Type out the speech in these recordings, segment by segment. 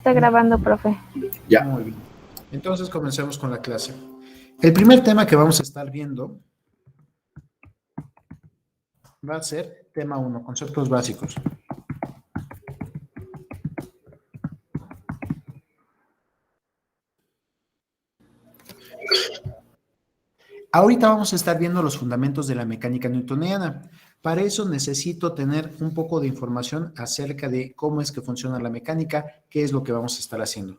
Está grabando, profe. Ya. Muy bien. Entonces comencemos con la clase. El primer tema que vamos a estar viendo va a ser tema 1, conceptos básicos. Ahorita vamos a estar viendo los fundamentos de la mecánica newtoniana. Para eso necesito tener un poco de información acerca de cómo es que funciona la mecánica, qué es lo que vamos a estar haciendo.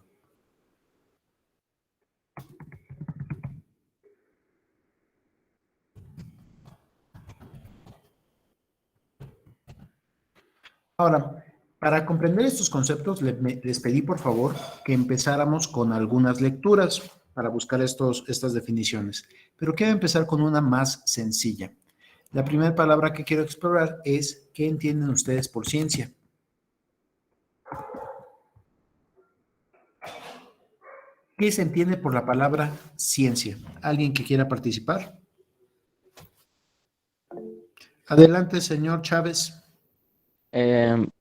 Ahora, para comprender estos conceptos, les pedí por favor que empezáramos con algunas lecturas para buscar estas definiciones. Pero quiero empezar con una más sencilla. La primera palabra que quiero explorar es ¿qué entienden ustedes por ciencia? ¿Qué se entiende por la palabra ciencia? ¿Alguien que quiera participar? Adelante, señor Chávez.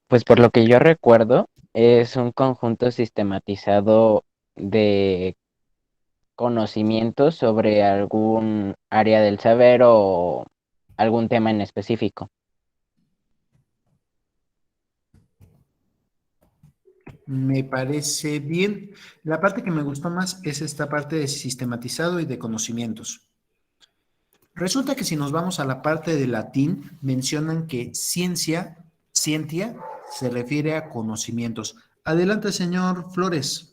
Pues por lo que yo recuerdo, es un conjunto sistematizado de conocimientos sobre algún área del saber o algún tema en específico. Me parece bien. La parte que me gustó más es esta parte de sistematizado y de conocimientos. Resulta que si nos vamos a la parte de latín, mencionan que scientia, se refiere a conocimientos. Adelante, señor Flores.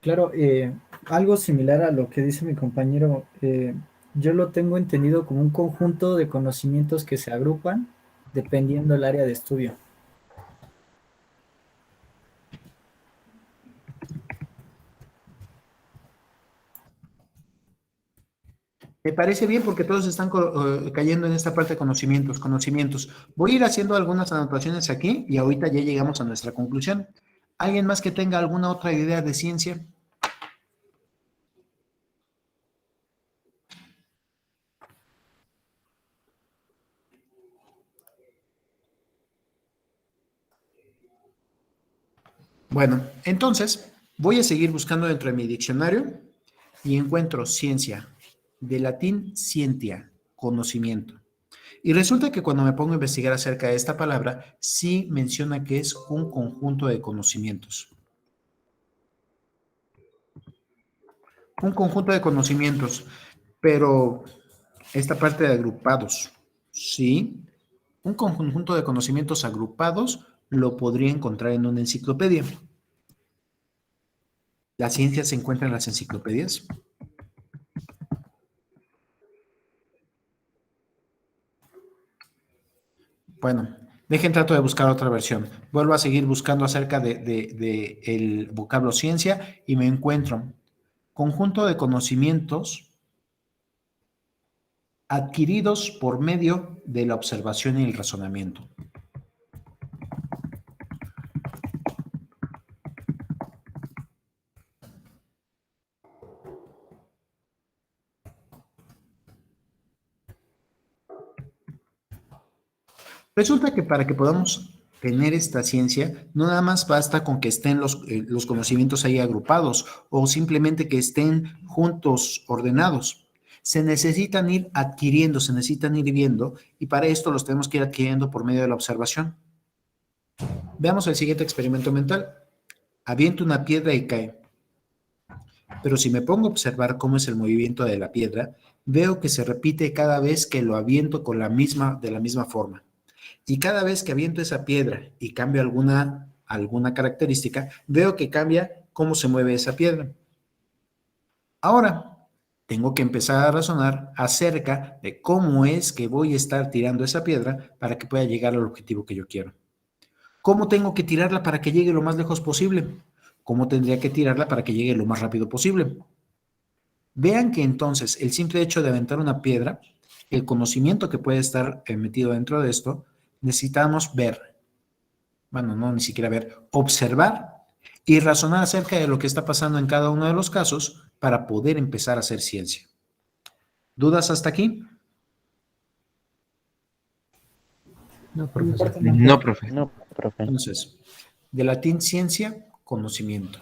Claro, algo similar a lo que dice mi compañero, yo lo tengo entendido como un conjunto de conocimientos que se agrupan dependiendo del área de estudio. Me parece bien porque todos están cayendo en esta parte de conocimientos. Voy a ir haciendo algunas anotaciones aquí y ahorita ya llegamos a nuestra conclusión. ¿Alguien más que tenga alguna otra idea de ciencia? Bueno, entonces voy a seguir buscando dentro de mi diccionario y encuentro ciencia, de latín scientia, conocimiento. Y resulta que cuando me pongo a investigar acerca de esta palabra, sí menciona que es un conjunto de conocimientos. Un conjunto de conocimientos, pero esta parte de agrupados, ¿sí? Un conjunto de conocimientos agrupados lo podría encontrar en una enciclopedia. ¿La ciencia se encuentra en las enciclopedias? Bueno, trato de buscar otra versión. Vuelvo a seguir buscando acerca de el vocablo ciencia y me encuentro conjunto de conocimientos adquiridos por medio de la observación y el razonamiento. Resulta que para que podamos tener esta ciencia, no nada más basta con que estén los conocimientos ahí agrupados o simplemente que estén juntos, ordenados. Se necesitan ir adquiriendo, se necesitan ir viendo y para esto los tenemos que ir adquiriendo por medio de la observación. Veamos el siguiente experimento mental. Aviento una piedra y cae. Pero si me pongo a observar cómo es el movimiento de la piedra, veo que se repite cada vez que lo aviento de la misma forma. Y cada vez que aviento esa piedra y cambio alguna característica, veo que cambia cómo se mueve esa piedra. Ahora, tengo que empezar a razonar acerca de cómo es que voy a estar tirando esa piedra para que pueda llegar al objetivo que yo quiero. ¿Cómo tengo que tirarla para que llegue lo más lejos posible? ¿Cómo tendría que tirarla para que llegue lo más rápido posible? Vean que entonces el simple hecho de aventar una piedra, el conocimiento que puede estar metido dentro de esto, necesitamos ver, bueno, no ni siquiera ver, observar y razonar acerca de lo que está pasando en cada uno de los casos para poder empezar a hacer ciencia. ¿Dudas hasta aquí? No, profesor. No, profe. No, profe. Entonces, De latín ciencia, conocimiento.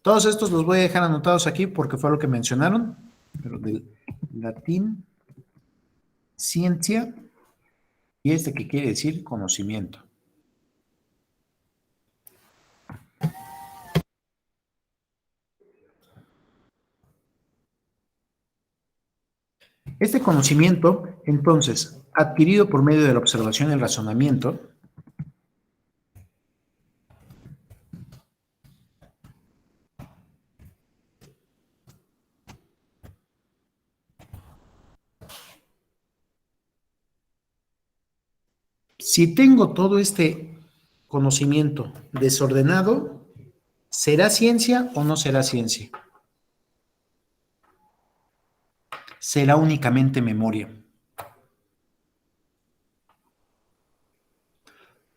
Todos estos los voy a dejar anotados aquí porque fue lo que mencionaron, pero del latín ciencia y este que quiere decir conocimiento. Este conocimiento, entonces, adquirido por medio de la observación y el razonamiento, si tengo todo este conocimiento desordenado, ¿será ciencia o no será ciencia? Será únicamente memoria.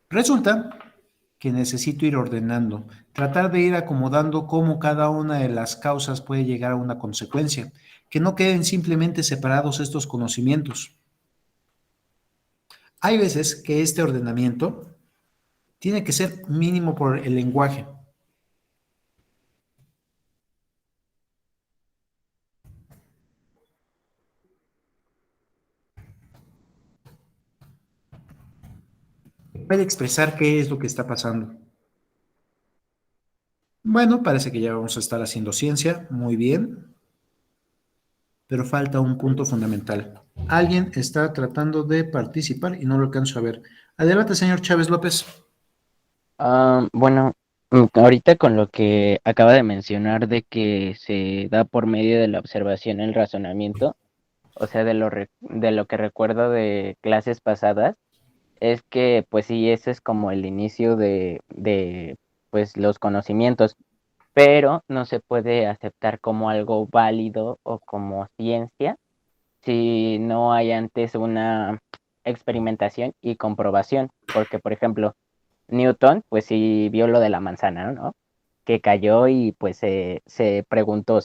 Resulta que necesito ir ordenando, tratar de ir acomodando cómo cada una de las causas puede llegar a una consecuencia, que no queden simplemente separados estos conocimientos. Hay veces que este ordenamiento tiene que ser mínimo por el lenguaje. Puede expresar qué es lo que está pasando. Bueno, parece que ya vamos a estar haciendo ciencia, muy bien, pero falta un punto fundamental. Alguien está tratando de participar y no lo alcanzo a ver. Adelante, señor Chávez López. Bueno, ahorita con lo que acaba de mencionar de que se da por medio de la observación el razonamiento, o sea, de lo que recuerdo de clases pasadas, es que pues sí, ese es como el inicio de pues los conocimientos, pero no se puede aceptar como algo válido o como ciencia si no hay antes una experimentación y comprobación, porque por ejemplo, Newton pues sí vio lo de la manzana, ¿no? Que cayó y pues se preguntó,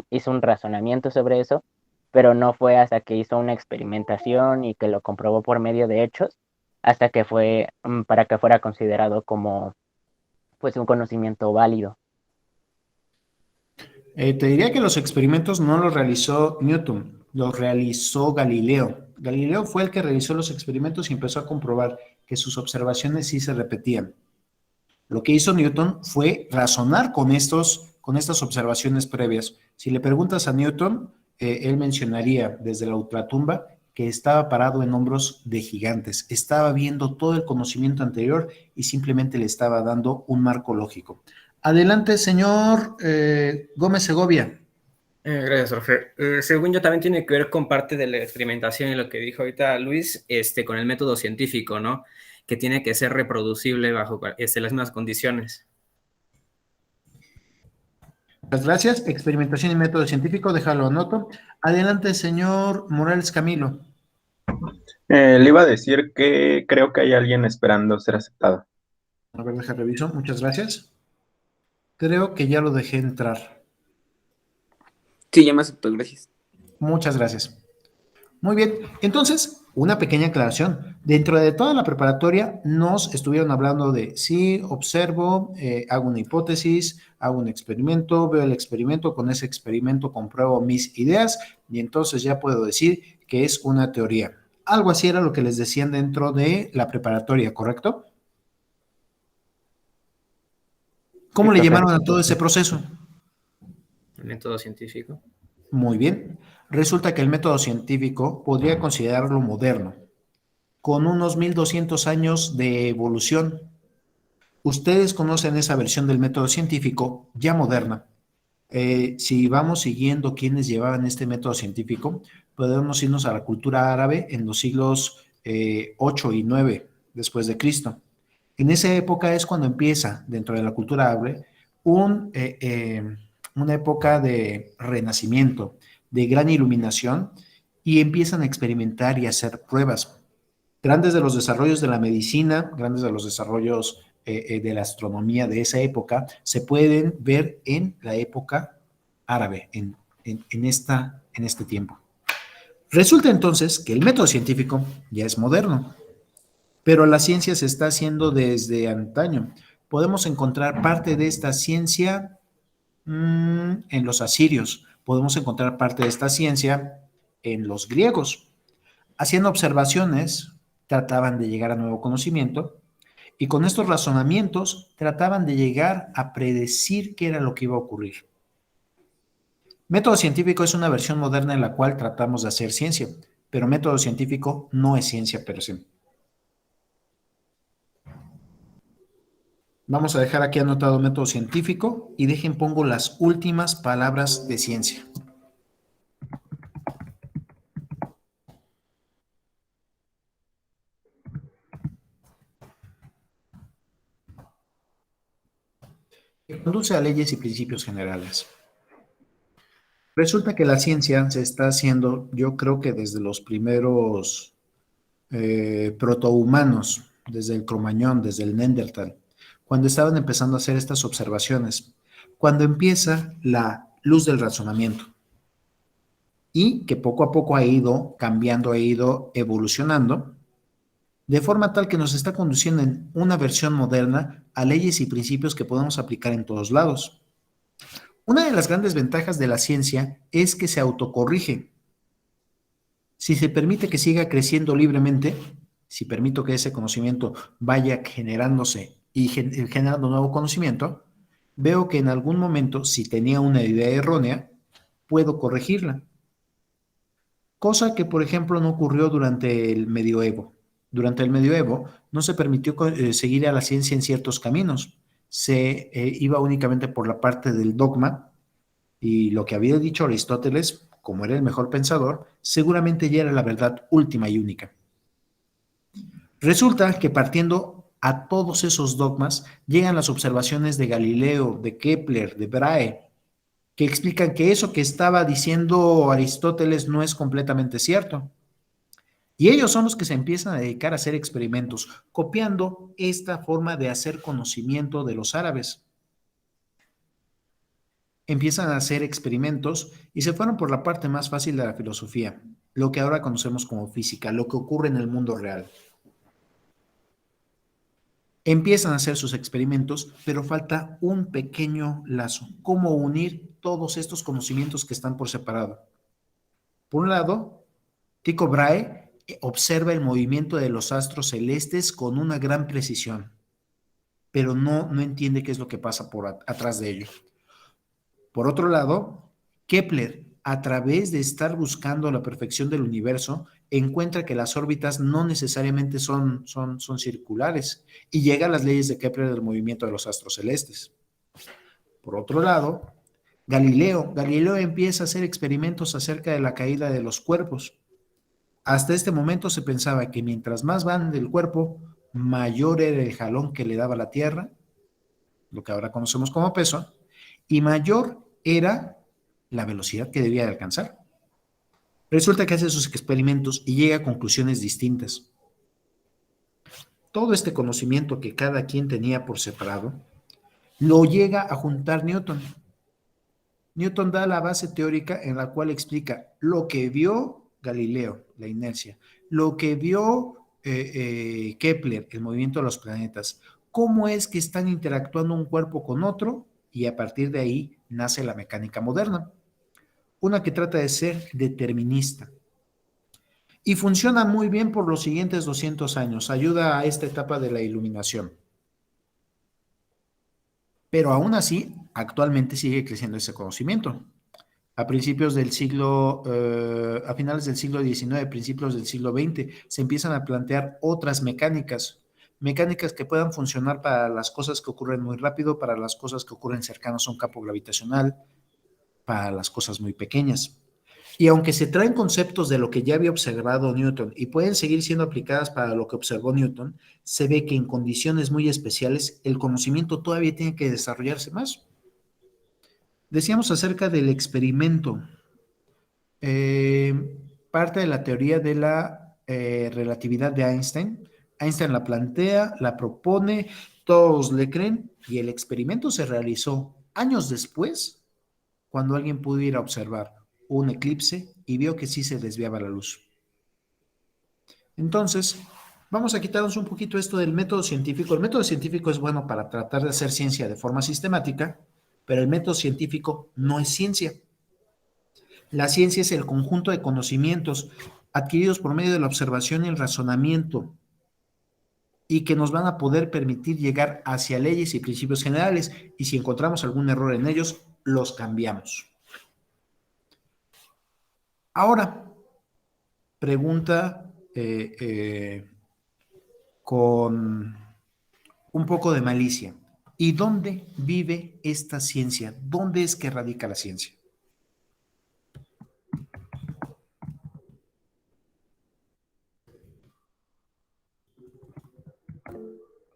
hizo un razonamiento sobre eso, pero no fue hasta que hizo una experimentación y que lo comprobó por medio de hechos, hasta que fue para que fuera considerado como pues un conocimiento válido. Te diría que los experimentos no los realizó Newton, los realizó Galileo. Galileo fue el que realizó los experimentos y empezó a comprobar que sus observaciones sí se repetían. Lo que hizo Newton fue razonar con estas observaciones previas. Si le preguntas a Newton, él mencionaría desde la ultratumba que estaba parado en hombros de gigantes, estaba viendo todo el conocimiento anterior y simplemente le estaba dando un marco lógico. Adelante, señor Gómez Segovia. Gracias, Jorge. Según yo, también tiene que ver con parte de la experimentación y lo que dijo ahorita Luis, con el método científico, ¿no? Que tiene que ser reproducible bajo las mismas condiciones. Muchas gracias. Experimentación y método científico, déjalo anoto. Adelante, señor Morales Camilo. Le iba a decir que creo que hay alguien esperando ser aceptado. A ver, deja reviso. Muchas gracias. Creo que ya lo dejé entrar. Sí, ya me aceptó, gracias. Muchas gracias. Muy bien. Entonces, una pequeña aclaración. Dentro de toda la preparatoria nos estuvieron hablando de sí, observo, hago una hipótesis, hago un experimento, veo el experimento, con ese experimento compruebo mis ideas y entonces ya puedo decir que es una teoría. Algo así era lo que les decían dentro de la preparatoria, ¿correcto? ¿Cómo le llamaron a todo ese proceso? El método científico. Muy bien. Resulta que el método científico podría considerarlo moderno, con unos 1200 años de evolución. Ustedes conocen esa versión del método científico ya moderna. Si vamos siguiendo quienes llevaban este método científico, podemos irnos a la cultura árabe en los siglos 8 y 9 después de Cristo. En esa época es cuando empieza, dentro de la cultura árabe, una época de renacimiento, de gran iluminación, y empiezan a experimentar y a hacer pruebas. Grandes de los desarrollos de la medicina, grandes de los desarrollos de la astronomía de esa época, se pueden ver en la época árabe, en este tiempo. Resulta entonces que el método científico ya es moderno. pero la ciencia se está haciendo desde antaño. Podemos encontrar parte de esta ciencia en los asirios, podemos encontrar parte de esta ciencia en los griegos. Haciendo observaciones, trataban de llegar a nuevo conocimiento y con estos razonamientos trataban de llegar a predecir qué era lo que iba a ocurrir. Método científico es una versión moderna en la cual tratamos de hacer ciencia, pero método científico no es ciencia per se. Vamos a dejar aquí anotado método científico y pongo las últimas palabras de ciencia. Que conduce a leyes y principios generales. Resulta que la ciencia se está haciendo, yo creo que desde los primeros protohumanos, desde el Cromañón, desde el Neandertal, cuando estaban empezando a hacer estas observaciones, cuando empieza la luz del razonamiento y que poco a poco ha ido cambiando, ha ido evolucionando, de forma tal que nos está conduciendo en una versión moderna a leyes y principios que podemos aplicar en todos lados. Una de las grandes ventajas de la ciencia es que se autocorrige. Si se permite que siga creciendo libremente, si permito que ese conocimiento vaya generándose y generando nuevo conocimiento, veo que en algún momento, si tenía una idea errónea, puedo corregirla. Cosa que, por ejemplo, no ocurrió durante el medioevo. Durante el medioevo no se permitió seguir a la ciencia en ciertos caminos. Se iba únicamente por la parte del dogma y lo que había dicho Aristóteles, como era el mejor pensador, seguramente ya era la verdad última y única. Resulta que partiendo a todos esos dogmas llegan las observaciones de Galileo, de Kepler, de Brahe, que explican que eso que estaba diciendo Aristóteles no es completamente cierto. Y ellos son los que se empiezan a dedicar a hacer experimentos, copiando esta forma de hacer conocimiento de los árabes. Empiezan a hacer experimentos y se fueron por la parte más fácil de la filosofía, lo que ahora conocemos como física, lo que ocurre en el mundo real. Empiezan a hacer sus experimentos, pero falta un pequeño lazo. ¿Cómo unir todos estos conocimientos que están por separado? Por un lado, Tycho Brahe observa el movimiento de los astros celestes con una gran precisión, pero no entiende qué es lo que pasa atrás de ello. Por otro lado, Kepler, a través de estar buscando la perfección del universo, encuentra que las órbitas no necesariamente son circulares y llega a las leyes de Kepler del movimiento de los astros celestes. Por otro lado, Galileo empieza a hacer experimentos acerca de la caída de los cuerpos. Hasta este momento se pensaba que mientras más van del cuerpo, mayor era el jalón que le daba la Tierra, lo que ahora conocemos como peso, y mayor era la velocidad que debía de alcanzar. Resulta que hace sus experimentos y llega a conclusiones distintas. Todo este conocimiento que cada quien tenía por separado, lo llega a juntar Newton. Newton da la base teórica en la cual explica lo que vio Galileo, la inercia, lo que vio Kepler, el movimiento de los planetas, cómo es que están interactuando un cuerpo con otro, y a partir de ahí nace la mecánica moderna, una que trata de ser determinista. Y funciona muy bien por los siguientes 200 años, ayuda a esta etapa de la iluminación. Pero aún así, actualmente sigue creciendo ese conocimiento. A finales del siglo XIX, principios del siglo XX, se empiezan a plantear otras mecánicas que puedan funcionar para las cosas que ocurren muy rápido, para las cosas que ocurren cercanas a un campo gravitacional, para las cosas muy pequeñas. Y aunque se traen conceptos de lo que ya había observado Newton y pueden seguir siendo aplicadas para lo que observó Newton, se ve que en condiciones muy especiales el conocimiento todavía tiene que desarrollarse más. Decíamos acerca del experimento. Parte de la teoría de la relatividad de Einstein. Einstein la plantea, la propone, todos le creen y el experimento se realizó años después, cuando alguien pudo ir a observar un eclipse y vio que sí se desviaba la luz. Entonces, Vamos a quitarnos un poquito esto del método científico. El método científico es bueno para tratar de hacer ciencia de forma sistemática, pero el método científico no es ciencia. La ciencia es el conjunto de conocimientos adquiridos por medio de la observación y el razonamiento y que nos van a poder permitir llegar hacia leyes y principios generales, y si encontramos algún error en ellos, los cambiamos. Ahora, pregunta con un poco de malicia. ¿Y dónde vive esta ciencia? ¿Dónde es que radica la ciencia?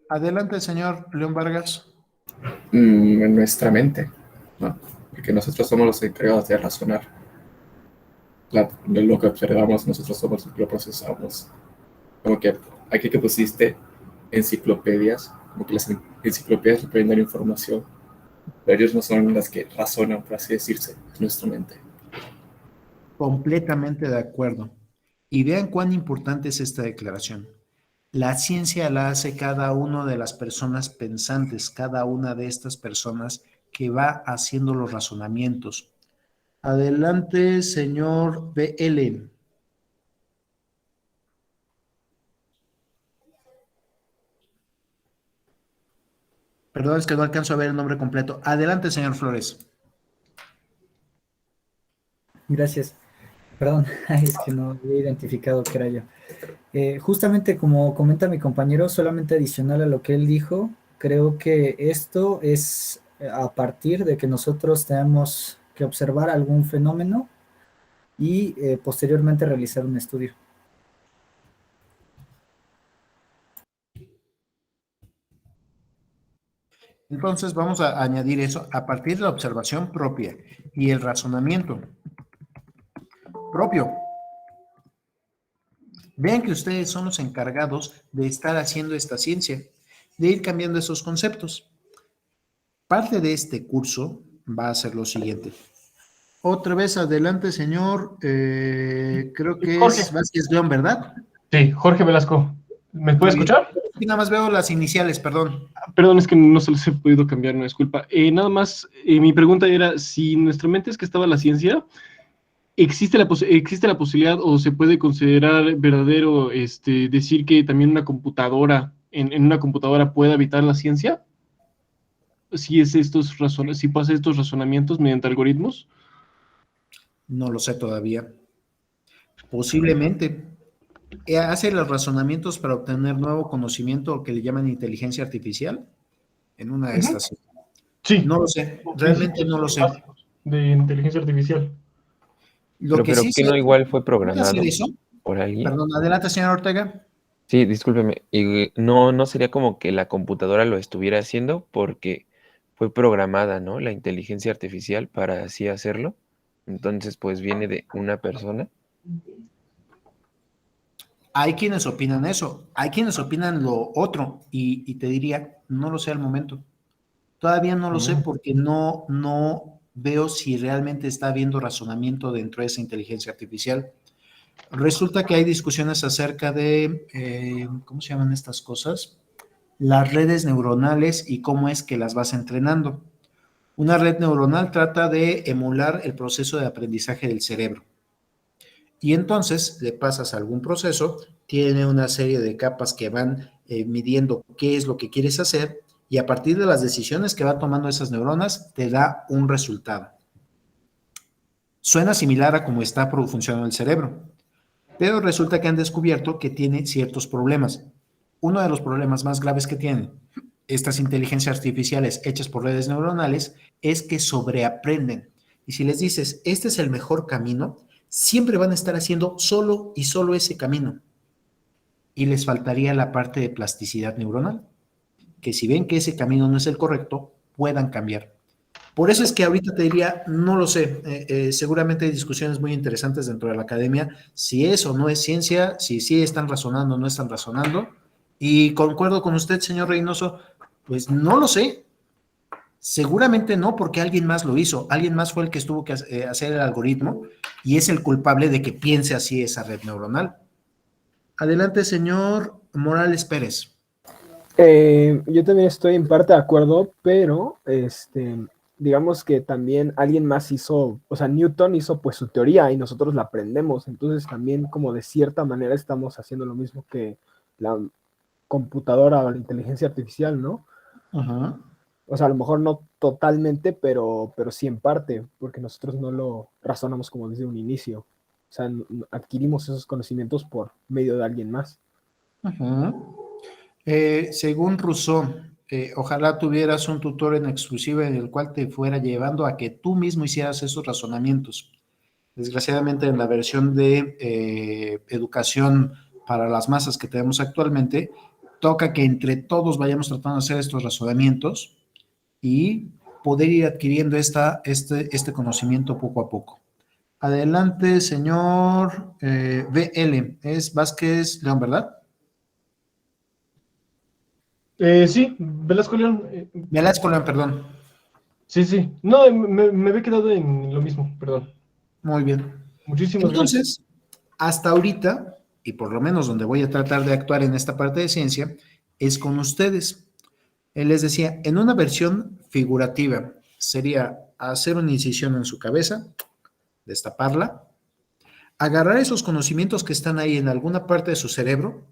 Adelante, señor León Vargas. En nuestra mente, ¿no? Porque nosotros somos los encargados de razonar. Lo que observamos, nosotros somos los que lo procesamos. Como que aquí que pusiste enciclopedias, como que las enciclopedias le pueden dar información, pero ellos no son las que razonan, por así decirse, es nuestra mente. Completamente de acuerdo. Y vean cuán importante es esta declaración. La ciencia la hace cada una de las personas pensantes, cada una de estas personas que va haciendo los razonamientos. Adelante, señor BL. Perdón, es que no alcanzo a ver el nombre completo. Adelante, señor Flores. Gracias. Perdón, es que no había identificado que era yo. Justamente como comenta mi compañero, solamente adicional a lo que él dijo, creo que esto es a partir de que nosotros tenemos que observar algún fenómeno y posteriormente realizar un estudio. Entonces vamos a añadir eso a partir de la observación propia y el razonamiento propio. Vean que ustedes son los encargados de estar haciendo esta ciencia, de ir cambiando esos conceptos. Parte de este curso va a ser lo siguiente. Otra vez adelante, señor. Creo que Jorge. es Vázquez León, ¿verdad? Sí, Jorge Velasco. ¿Me puede escuchar? Sí, nada más veo las iniciales, perdón. Perdón, es que no se los he podido cambiar, no disculpa. Nada más, mi pregunta era, si en nuestra mente es que estaba la ciencia, ¿existe la posibilidad o se puede considerar verdadero decir que también una computadora, en una computadora puede habitar la ciencia? Si pasa estos razonamientos mediante algoritmos. No lo sé todavía. Posiblemente. Hace los razonamientos para obtener nuevo conocimiento que le llaman inteligencia artificial en una de estas. Sí. No lo sé, realmente no lo sé. De inteligencia artificial. Lo que pero sí que sé, no igual fue ¿puede programado hacer eso? por alguien. Perdón, adelante, señor Ortega. Sí, discúlpeme. Y no sería como que la computadora lo estuviera haciendo porque fue programada, ¿no? La inteligencia artificial para así hacerlo. Entonces, pues viene de una persona. Hay quienes opinan eso, hay quienes opinan lo otro, y te diría, no lo sé al momento. Todavía no lo sé porque no veo si realmente está habiendo razonamiento dentro de esa inteligencia artificial. Resulta que hay discusiones acerca de, ¿cómo se llaman estas cosas? Las redes neuronales y cómo es que las vas entrenando. Una red neuronal trata de emular el proceso de aprendizaje del cerebro. Y entonces le pasas algún proceso, tiene una serie de capas que van midiendo qué es lo que quieres hacer, y a partir de las decisiones que va tomando esas neuronas, te da un resultado. Suena similar a cómo está funcionando el cerebro, pero resulta que han descubierto que tiene ciertos problemas. Uno de los problemas más graves que tienen estas inteligencias artificiales hechas por redes neuronales es que sobreaprenden. Y si les dices, este es el mejor camino, siempre van a estar haciendo solo y solo ese camino. Y les faltaría la parte de plasticidad neuronal, que si ven que ese camino no es el correcto, puedan cambiar. Por eso es que ahorita te diría, no lo sé, seguramente hay discusiones muy interesantes dentro de la academia, si es o no es ciencia, si sí están razonando o no están razonando, y concuerdo con usted, señor Reynoso, pues no lo sé. Seguramente no, porque alguien más lo hizo, alguien más fue el que tuvo que hacer el algoritmo y es el culpable de que piense así esa red neuronal. Adelante, señor Morales Pérez. Yo también estoy en parte de acuerdo, pero digamos que también alguien más hizo, o sea, Newton hizo pues su teoría y nosotros la aprendemos, entonces también como de cierta manera estamos haciendo lo mismo que la computadora o la inteligencia artificial, ¿no? Ajá. O sea, a lo mejor no totalmente, pero sí en parte, porque nosotros no lo razonamos como desde un inicio. O sea, adquirimos esos conocimientos por medio de alguien más. Ajá. Según Rousseau, ojalá tuvieras un tutor en exclusiva en el cual te fuera llevando a que tú mismo hicieras esos razonamientos. Desgraciadamente, en la versión de educación para las masas que tenemos actualmente, toca que entre todos vayamos tratando de hacer estos razonamientos y poder ir adquiriendo este conocimiento poco a poco. Adelante, señor BL. Es Vázquez León, ¿verdad? Sí, Velasco León. Velasco León, perdón. Sí. No, me había quedado en lo mismo, perdón. Muy bien. Muchísimas gracias. Entonces, hasta ahorita, y por lo menos donde voy a tratar de actuar en esta parte de ciencia, es con ustedes. Él les decía, en una versión figurativa, sería hacer una incisión en su cabeza, destaparla, agarrar esos conocimientos que están ahí en alguna parte de su cerebro,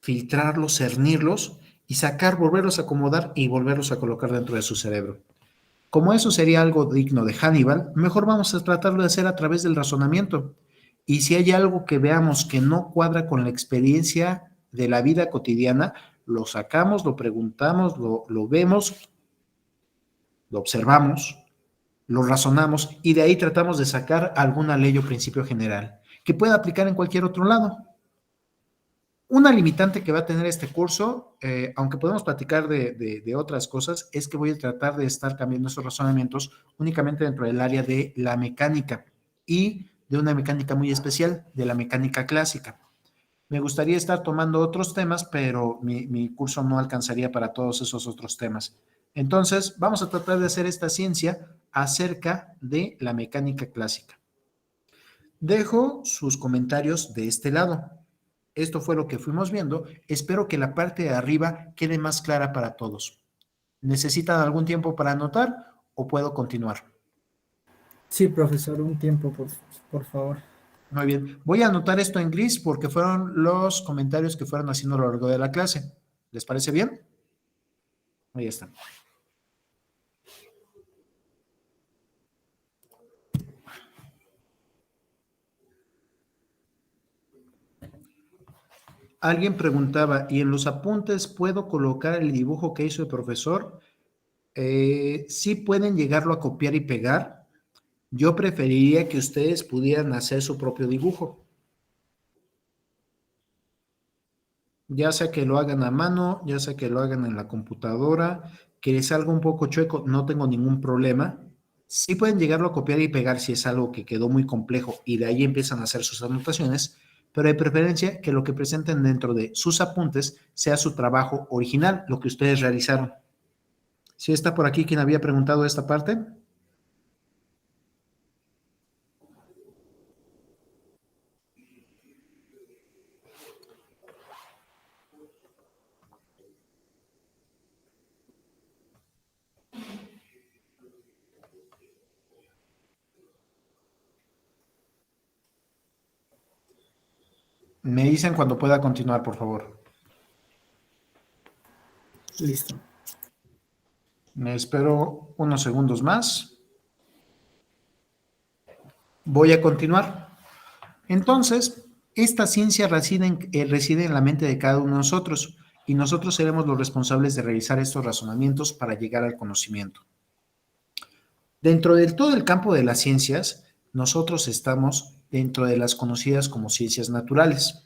filtrarlos, cernirlos y sacar, volverlos a acomodar y volverlos a colocar dentro de su cerebro. Como eso sería algo digno de Hannibal, mejor vamos a tratarlo de hacer a través del razonamiento. Y si hay algo que veamos que no cuadra con la experiencia de la vida cotidiana, lo sacamos, lo preguntamos, lo vemos, lo observamos, lo razonamos y de ahí tratamos de sacar alguna ley o principio general que pueda aplicar en cualquier otro lado. Una limitante que va a tener este curso, aunque podemos platicar de otras cosas, es que voy a tratar de estar cambiando esos razonamientos únicamente dentro del área de la mecánica y de una mecánica muy especial, de la mecánica clásica. Me gustaría estar tomando otros temas, pero mi curso no alcanzaría para todos esos otros temas. Entonces, vamos a tratar de hacer esta ciencia acerca de la mecánica clásica. Dejo sus comentarios de este lado. Esto fue lo que fuimos viendo. Espero que la parte de arriba quede más clara para todos. ¿Necesitan algún tiempo para anotar o puedo continuar? Sí, profesor, un tiempo, por favor. Muy bien. Voy a anotar esto en gris porque fueron los comentarios que fueron haciendo a lo largo de la clase. ¿Les parece bien? Ahí están. Alguien preguntaba, ¿y en los apuntes puedo colocar el dibujo que hizo el profesor? Sí pueden llegarlo a copiar y pegar. Yo preferiría que ustedes pudieran hacer su propio dibujo. Ya sea que lo hagan a mano, ya sea que lo hagan en la computadora, que les salga un poco chueco, no tengo ningún problema. Sí pueden llegarlo a copiar y pegar si es algo que quedó muy complejo y de ahí empiezan a hacer sus anotaciones, pero de preferencia que lo que presenten dentro de sus apuntes sea su trabajo original, lo que ustedes realizaron. ¿Sí está por aquí quien había preguntado esta parte? Me dicen cuando pueda continuar, por favor. Listo. Me espero unos segundos más. Voy a continuar. Entonces, esta ciencia reside en la mente de cada uno de nosotros y nosotros seremos los responsables de realizar estos razonamientos para llegar al conocimiento. Dentro de todo el campo de las ciencias, nosotros estamos dentro de las conocidas como ciencias naturales.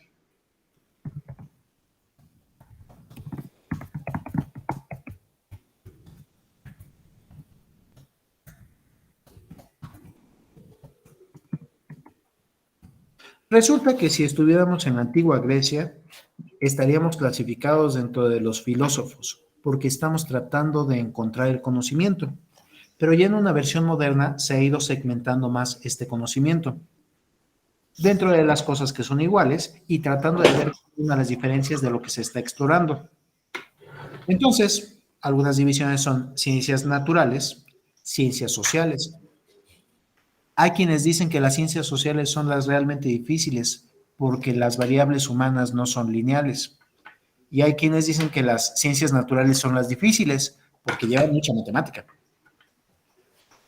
Resulta que si estuviéramos en la antigua Grecia, estaríamos clasificados dentro de los filósofos, porque estamos tratando de encontrar el conocimiento. Pero ya en una versión moderna se ha ido segmentando más este conocimiento. dentro de las cosas que son iguales y tratando de ver una de las diferencias de lo que se está explorando. Entonces, algunas divisiones son ciencias naturales, ciencias sociales. Hay quienes dicen que las ciencias sociales son las realmente difíciles porque las variables humanas no son lineales. Y hay quienes dicen que las ciencias naturales son las difíciles porque llevan mucha matemática.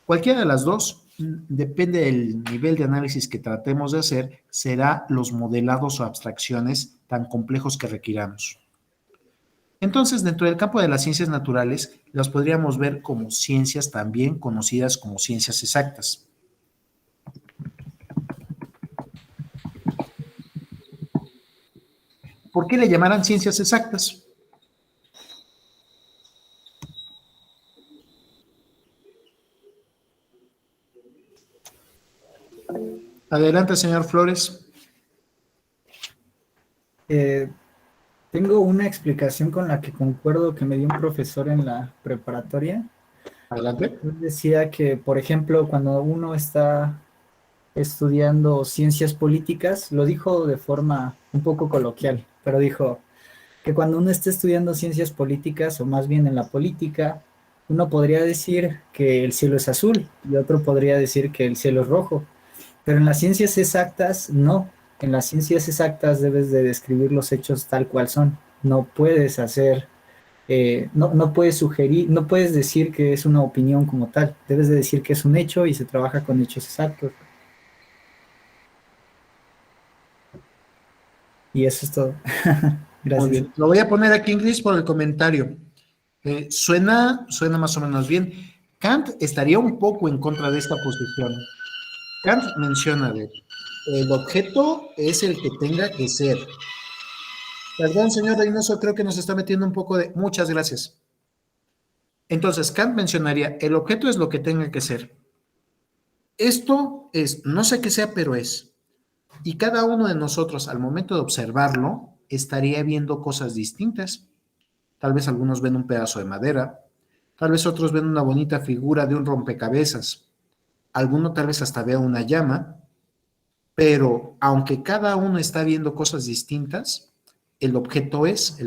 Cualquiera de las dos, depende del nivel de análisis que tratemos de hacer, será los modelados o abstracciones tan complejos que requiramos. Entonces, dentro del campo de las ciencias naturales, las podríamos ver como ciencias también conocidas como ciencias exactas. ¿Por qué le llamarán ciencias exactas? Adelante, señor Flores. Tengo una explicación con la que concuerdo que me dio un profesor en la preparatoria. Adelante. Él decía que, por ejemplo, cuando uno está estudiando ciencias políticas, lo dijo de forma un poco coloquial, pero dijo que cuando uno está estudiando ciencias políticas, o más bien en la política, uno podría decir que el cielo es azul y otro podría decir que el cielo es rojo, pero en las ciencias exactas no. En las ciencias exactas debes de describir los hechos tal cual son. No puedes hacer, no puedes sugerir, no puedes decir que es una opinión como tal. Debes de decir que es un hecho y se trabaja con hechos exactos. Y eso es todo. Gracias. Muy bien. Lo voy a poner aquí en gris por el comentario. Suena más o menos bien. Kant estaría un poco en contra de esta posición. Kant menciona de el objeto es el que tenga que ser. Perdón, señor Reynoso, creo que nos está metiendo un poco de... Muchas gracias. Entonces, Kant mencionaría, el objeto es lo que tenga que ser. Esto es, no sé qué sea, pero es. Y cada uno de nosotros, al momento de observarlo, estaría viendo cosas distintas. Tal vez algunos ven un pedazo de madera, tal vez otros ven una bonita figura de un rompecabezas, alguno tal vez hasta vea una llama, pero aunque cada uno está viendo cosas distintas, el objeto es,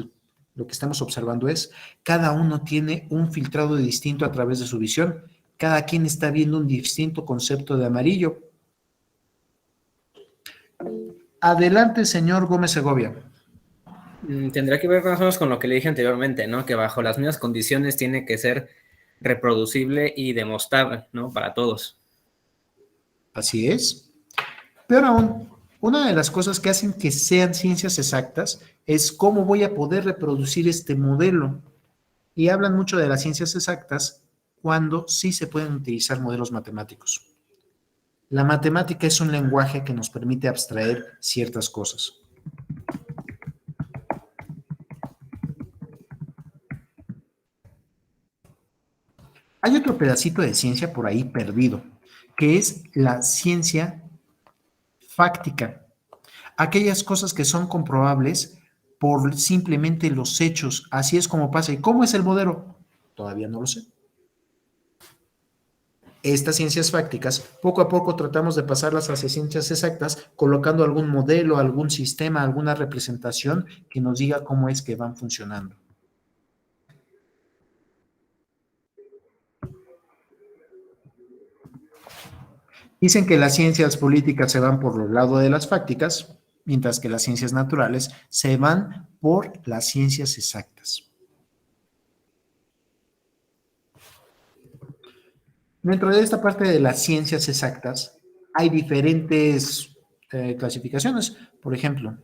lo que estamos observando es, cada uno tiene un filtrado distinto a través de su visión, cada quien está viendo un distinto concepto de amarillo. Adelante, señor Gómez Segovia. Tendrá que ver más o menos con lo que le dije anteriormente, ¿no? Que bajo las mismas condiciones tiene que ser reproducible y demostrable, ¿no? Para todos. Así es. Peor aún, una de las cosas que hacen que sean ciencias exactas es cómo voy a poder reproducir este modelo. Y hablan mucho de las ciencias exactas cuando sí se pueden utilizar modelos matemáticos. La matemática es un lenguaje que nos permite abstraer ciertas cosas. Hay otro pedacito de ciencia por ahí perdido, que es la ciencia fáctica. Aquellas cosas que son comprobables por simplemente los hechos. Así es como pasa. ¿Y cómo es el modelo? Todavía no lo sé. Estas ciencias fácticas, poco a poco tratamos de pasarlas hacia ciencias exactas, colocando algún modelo, algún sistema, alguna representación que nos diga cómo es que van funcionando. Dicen que las ciencias políticas se van por el lado de las fácticas, mientras que las ciencias naturales se van por las ciencias exactas. Dentro de esta parte de las ciencias exactas hay diferentes clasificaciones. Por ejemplo,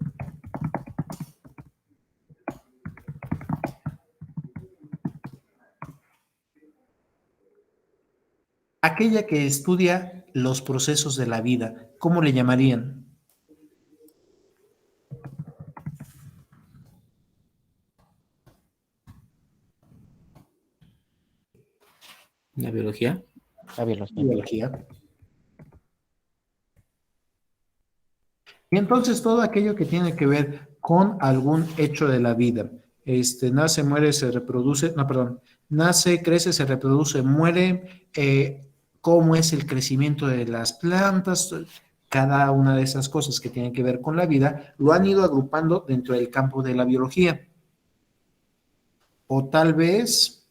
aquella que estudia los procesos de la vida, ¿cómo le llamarían? ¿La biología? La biología. Biología. Y entonces todo aquello que tiene que ver con algún hecho de la vida. Nace, muere, se reproduce, no, perdón, nace, crece, se reproduce, muere, cómo es el crecimiento de las plantas, cada una de esas cosas que tienen que ver con la vida, lo han ido agrupando dentro del campo de la biología. O tal vez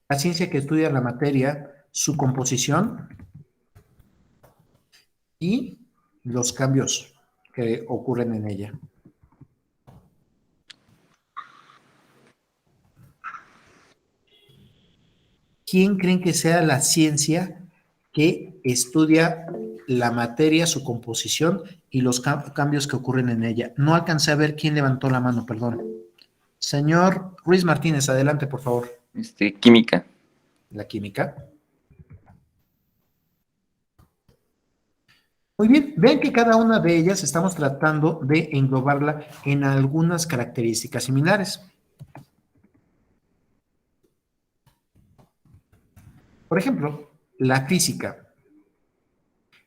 la ciencia que estudia la materia, su composición y los cambios que ocurren en ella. ¿Quién creen que sea la ciencia que estudia la materia, su composición y los cambios que ocurren en ella? No alcancé a ver quién levantó la mano, perdón. Señor Ruiz Martínez, adelante, por favor. Química. La química. Muy bien, vean que cada una de ellas estamos tratando de englobarla en algunas características similares. Por ejemplo, la física.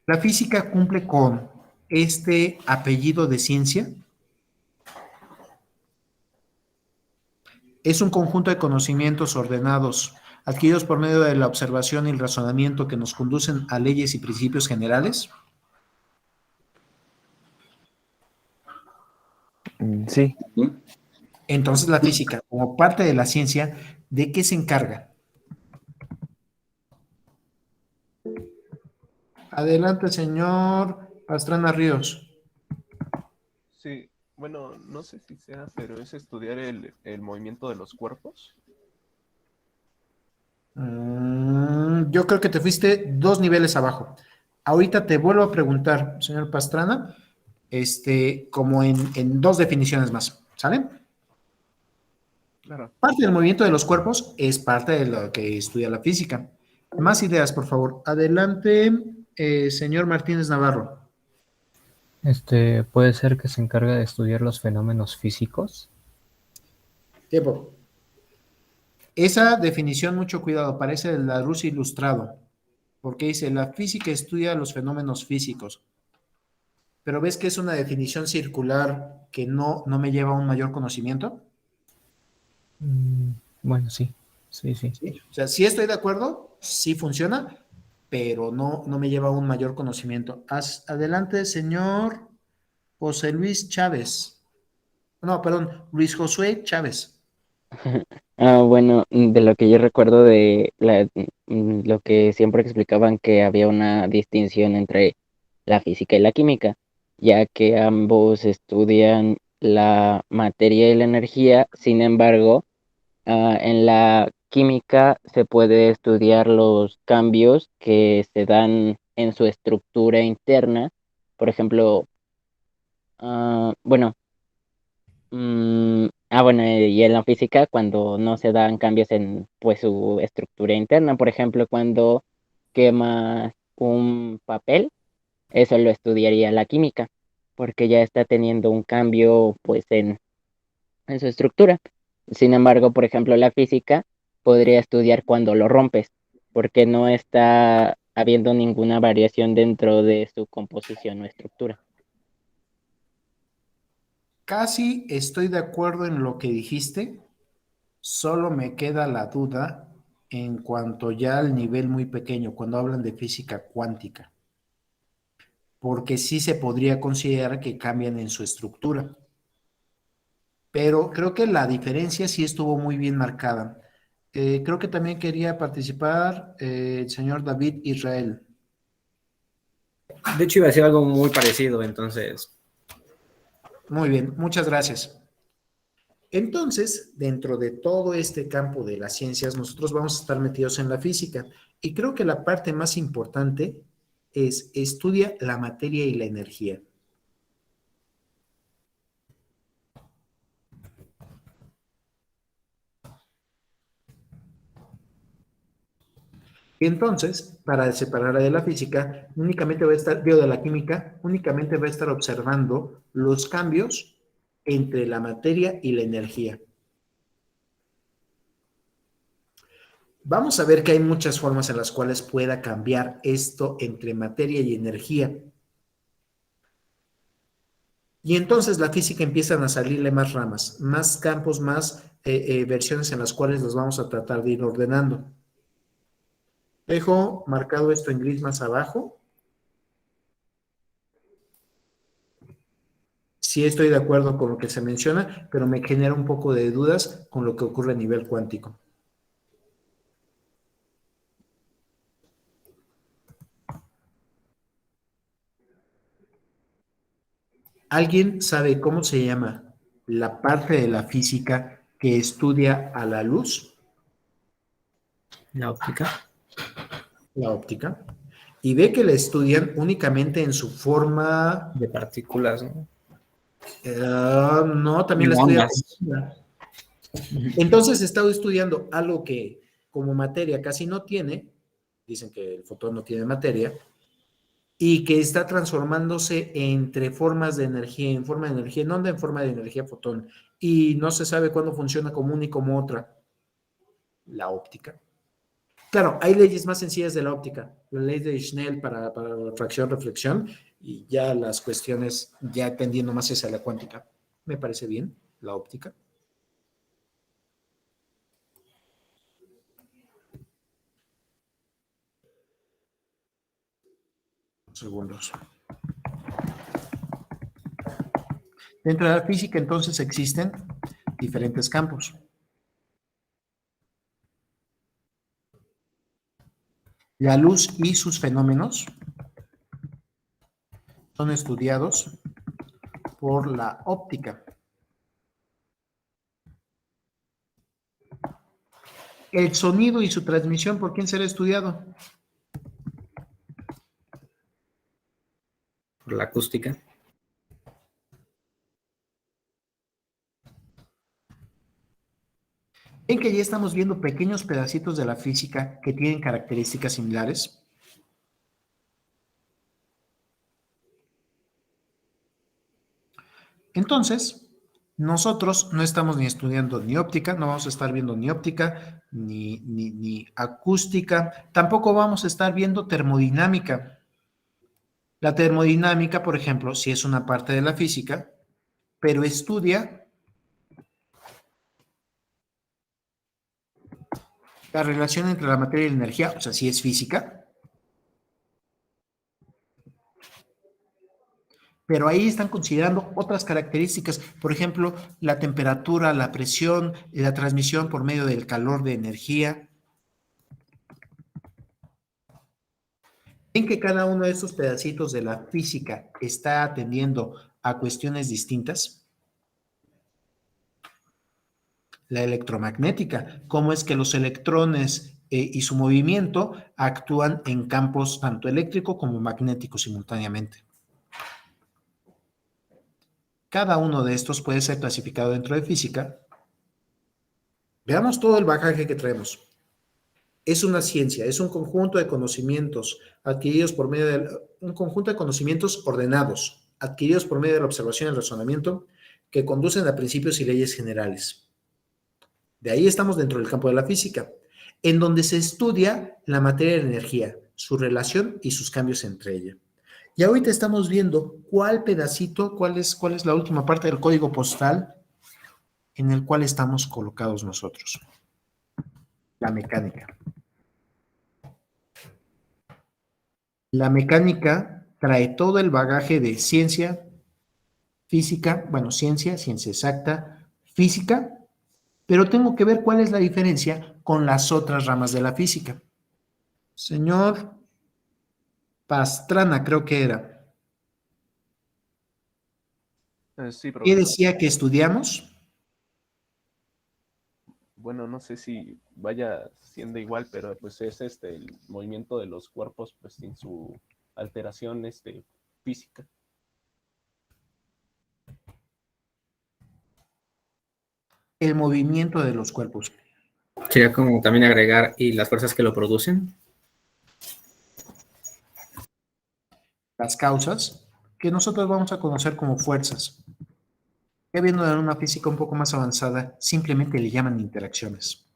La física cumple con este apellido de ciencia. Es un conjunto de conocimientos ordenados, adquiridos por medio de la observación y el razonamiento que nos conducen a leyes y principios generales. Sí. Entonces la física, como parte de la ciencia, ¿de qué se encarga? Adelante, señor Pastrana Ríos. Sí, bueno, no sé si sea, pero es estudiar el movimiento de los cuerpos. Yo creo que te fuiste 2 niveles abajo. Ahorita te vuelvo a preguntar, señor Pastrana, como en 2 definiciones más, ¿sale? Claro. Parte del movimiento de los cuerpos es parte de lo que estudia la física. Más ideas, por favor. Adelante, señor Martínez Navarro. Puede ser que se encargue de estudiar los fenómenos físicos. Tiempo. Esa definición, mucho cuidado, parece el Larousse ilustrado, porque dice, la física estudia los fenómenos físicos. Pero ¿ves que es una definición circular que no me lleva a un mayor conocimiento? Bueno, sí. Sí. O sea, sí estoy de acuerdo, sí funciona, pero no me lleva a un mayor conocimiento. Adelante, señor José Luis Chávez. No, perdón, Luis Josué Chávez. Bueno, de lo que yo recuerdo de lo que siempre explicaban que había una distinción entre la física y la química, ya que ambos estudian la materia y la energía. Sin embargo, en la química se puede estudiar los cambios que se dan en su estructura interna. Por ejemplo, bueno, y en la física cuando no se dan cambios en pues su estructura interna, por ejemplo, cuando quemas un papel, eso lo estudiaría la química, porque ya está teniendo un cambio pues en su estructura. Sin embargo, por ejemplo, la física podría estudiar cuando lo rompes, porque no está habiendo ninguna variación dentro de su composición o estructura. Casi estoy de acuerdo en lo que dijiste, solo me queda la duda en cuanto ya al nivel muy pequeño, cuando hablan de física cuántica, porque sí se podría considerar que cambian en su estructura. Pero creo que la diferencia sí estuvo muy bien marcada. Creo que también quería participar el señor David Israel. De hecho, iba a decir algo muy parecido, entonces. Muy bien, muchas gracias. Entonces, dentro de todo este campo de las ciencias, nosotros vamos a estar metidos en la física. Y creo que la parte más importante es estudia la materia y la energía. Y entonces, para separarla de la física, únicamente va a estar, de la química, únicamente va a estar observando los cambios entre la materia y la energía. Vamos a ver que hay muchas formas en las cuales pueda cambiar esto entre materia y energía. Y entonces la física empiezan a salirle más ramas, más campos, más versiones en las cuales los vamos a tratar de ir ordenando. Dejo marcado esto en gris más abajo. Sí estoy de acuerdo con lo que se menciona, pero me genera un poco de dudas con lo que ocurre a nivel cuántico. ¿Alguien sabe cómo se llama la parte de la física que estudia a la luz? La óptica. La óptica. Y ve que la estudian únicamente en su forma... De partículas, ¿no? No, también la estudian. Entonces he estado estudiando algo que como materia casi no tiene, dicen que el fotón no tiene materia, y que está transformándose entre formas de energía, en forma de energía, en onda en forma de energía fotón, y no se sabe cuándo funciona como una y como otra. La óptica. Claro, hay leyes más sencillas de la óptica, la ley de Snell para refracción, reflexión, y ya las cuestiones ya tendiendo más hacia la cuántica. Me parece bien, la óptica. Segundos. Dentro de la física, entonces, existen diferentes campos. La luz y sus fenómenos son estudiados por la óptica. El sonido y su transmisión, ¿por quién será estudiado? Por la acústica. ¿Ven que ya estamos viendo pequeños pedacitos de la física que tienen características similares? Entonces, nosotros no estamos ni estudiando ni óptica, no vamos a estar viendo ni óptica, ni acústica, tampoco vamos a estar viendo termodinámica. La termodinámica, por ejemplo, sí es una parte de la física, pero estudia la relación entre la materia y la energía, o sea, sí es física, pero ahí están considerando otras características, por ejemplo, la temperatura, la presión, la transmisión por medio del calor de energía. ¿Ven que cada uno de estos pedacitos de la física está atendiendo a cuestiones distintas? La electromagnética, cómo es que los electrones y su movimiento actúan en campos tanto eléctrico como magnético simultáneamente. Cada uno de estos puede ser clasificado dentro de física. Veamos todo el bagaje que traemos. Es una ciencia, es un conjunto de conocimientos adquiridos por medio de un conjunto de conocimientos ordenados, adquiridos por medio de la observación y el razonamiento, que conducen a principios y leyes generales. De ahí estamos dentro del campo de la física, en donde se estudia la materia de la energía, su relación y sus cambios entre ella. Y ahorita estamos viendo cuál pedacito, cuál es la última parte del código postal en el cual estamos colocados nosotros. La mecánica. La mecánica trae todo el bagaje de ciencia, física, bueno, ciencia exacta, física, pero tengo que ver cuál es la diferencia con las otras ramas de la física. Señor Pastrana, creo que era. Sí, ¿Qué profesor. decía que estudiamos? Bueno, no sé si vaya siendo igual, pero pues es el movimiento de los cuerpos pues sin su alteración física. El movimiento de los cuerpos. Sería como también agregar y las fuerzas que lo producen. Las causas, que nosotros vamos a conocer como fuerzas. Ya viendo en una física un poco más avanzada, simplemente le llaman interacciones.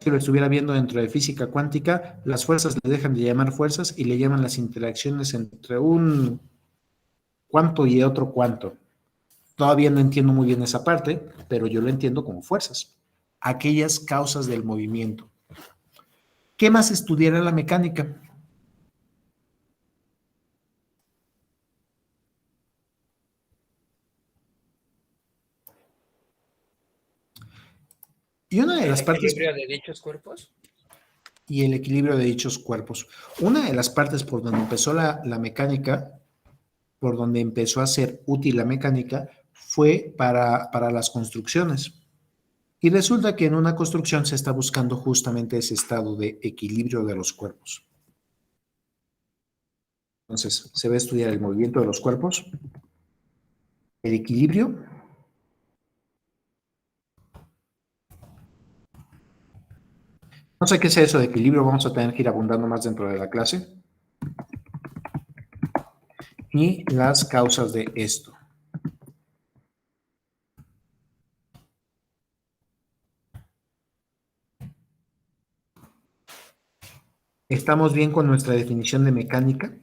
Si lo estuviera viendo dentro de física cuántica, las fuerzas le dejan de llamar fuerzas y le llaman las interacciones entre un cuánto y otro cuánto. Todavía no entiendo muy bien esa parte, pero yo lo entiendo como fuerzas, aquellas causas del movimiento. ¿Qué más estudiará la mecánica? Y una de las partes... ¿El equilibrio de dichos cuerpos? Y el equilibrio de dichos cuerpos. Una de las partes por donde empezó la mecánica, por donde empezó a ser útil la mecánica, fue para las construcciones. Y resulta que en una construcción se está buscando justamente ese estado de equilibrio de los cuerpos. Entonces, se va a estudiar el movimiento de los cuerpos, el equilibrio, no sé qué es eso de equilibrio, vamos a tener que ir abundando más dentro de la clase, y las causas de esto. ¿Estamos bien con nuestra definición de mecánica?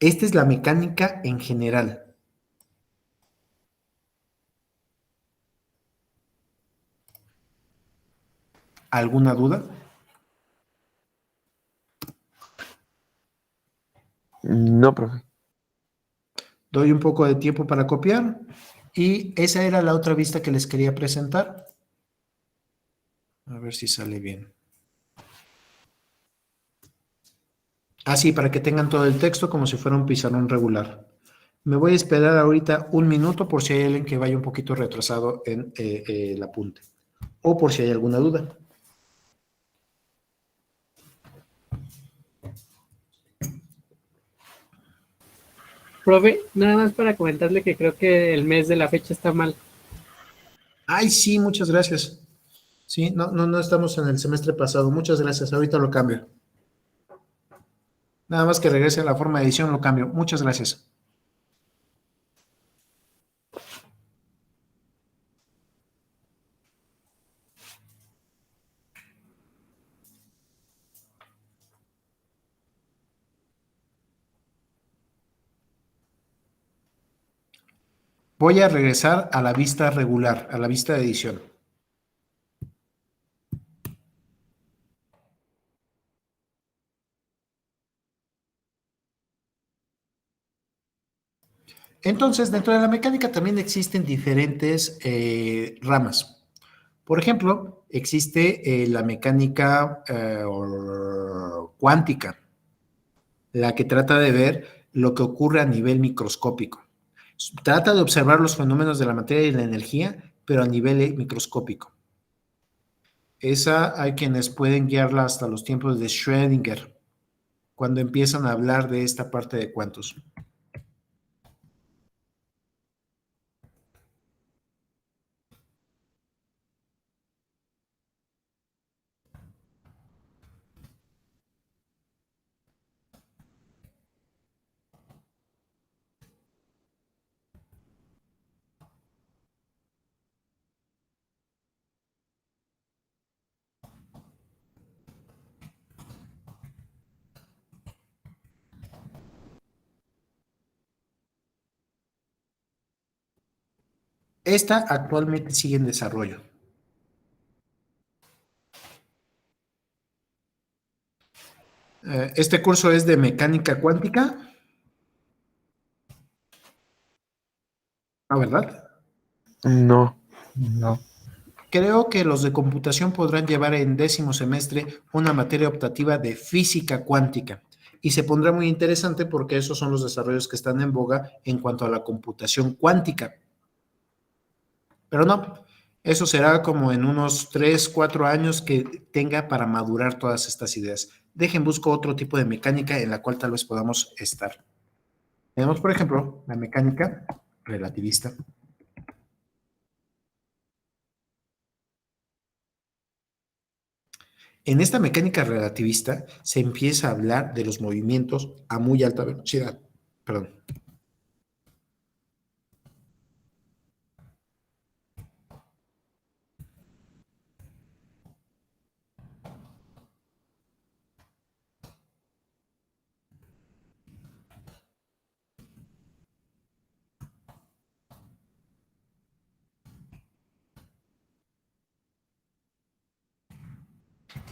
Esta es la mecánica en general. ¿Alguna duda? No, profe. Doy un poco de tiempo para copiar y esa era la otra vista que les quería presentar. A ver si sale bien. Así, para que tengan todo el texto como si fuera un pizarrón regular. Me voy a esperar ahorita un minuto por si hay alguien que vaya un poquito retrasado en el apunte o por si hay alguna duda. Profe, nada más para comentarle que creo que el mes de la fecha está mal. Ay, sí, muchas gracias. Sí, no estamos en el semestre pasado. Muchas gracias. Ahorita lo cambio. Nada más que regrese a la forma de edición, lo cambio. Muchas gracias. Voy a regresar a la vista regular, a la vista de edición. Entonces, dentro de la mecánica también existen diferentes ramas. Por ejemplo, existe la mecánica cuántica, la que trata de ver lo que ocurre a nivel microscópico. Trata de observar los fenómenos de la materia y la energía, pero a nivel microscópico. Esa hay quienes pueden guiarla hasta los tiempos de Schrödinger, cuando empiezan a hablar de esta parte de cuantos. Esta actualmente sigue en desarrollo. Este curso es de mecánica cuántica. ¿No, verdad? No. No. Creo que los de computación podrán llevar en 10º semestre una materia optativa de física cuántica. Y se pondrá muy interesante porque esos son los desarrollos que están en boga en cuanto a la computación cuántica. Pero no, eso será como en unos 3, 4 años que tenga para madurar todas estas ideas. Busco otro tipo de mecánica en la cual tal vez podamos estar. Tenemos, por ejemplo, la mecánica relativista. En esta mecánica relativista se empieza a hablar de los movimientos a muy alta velocidad. Perdón.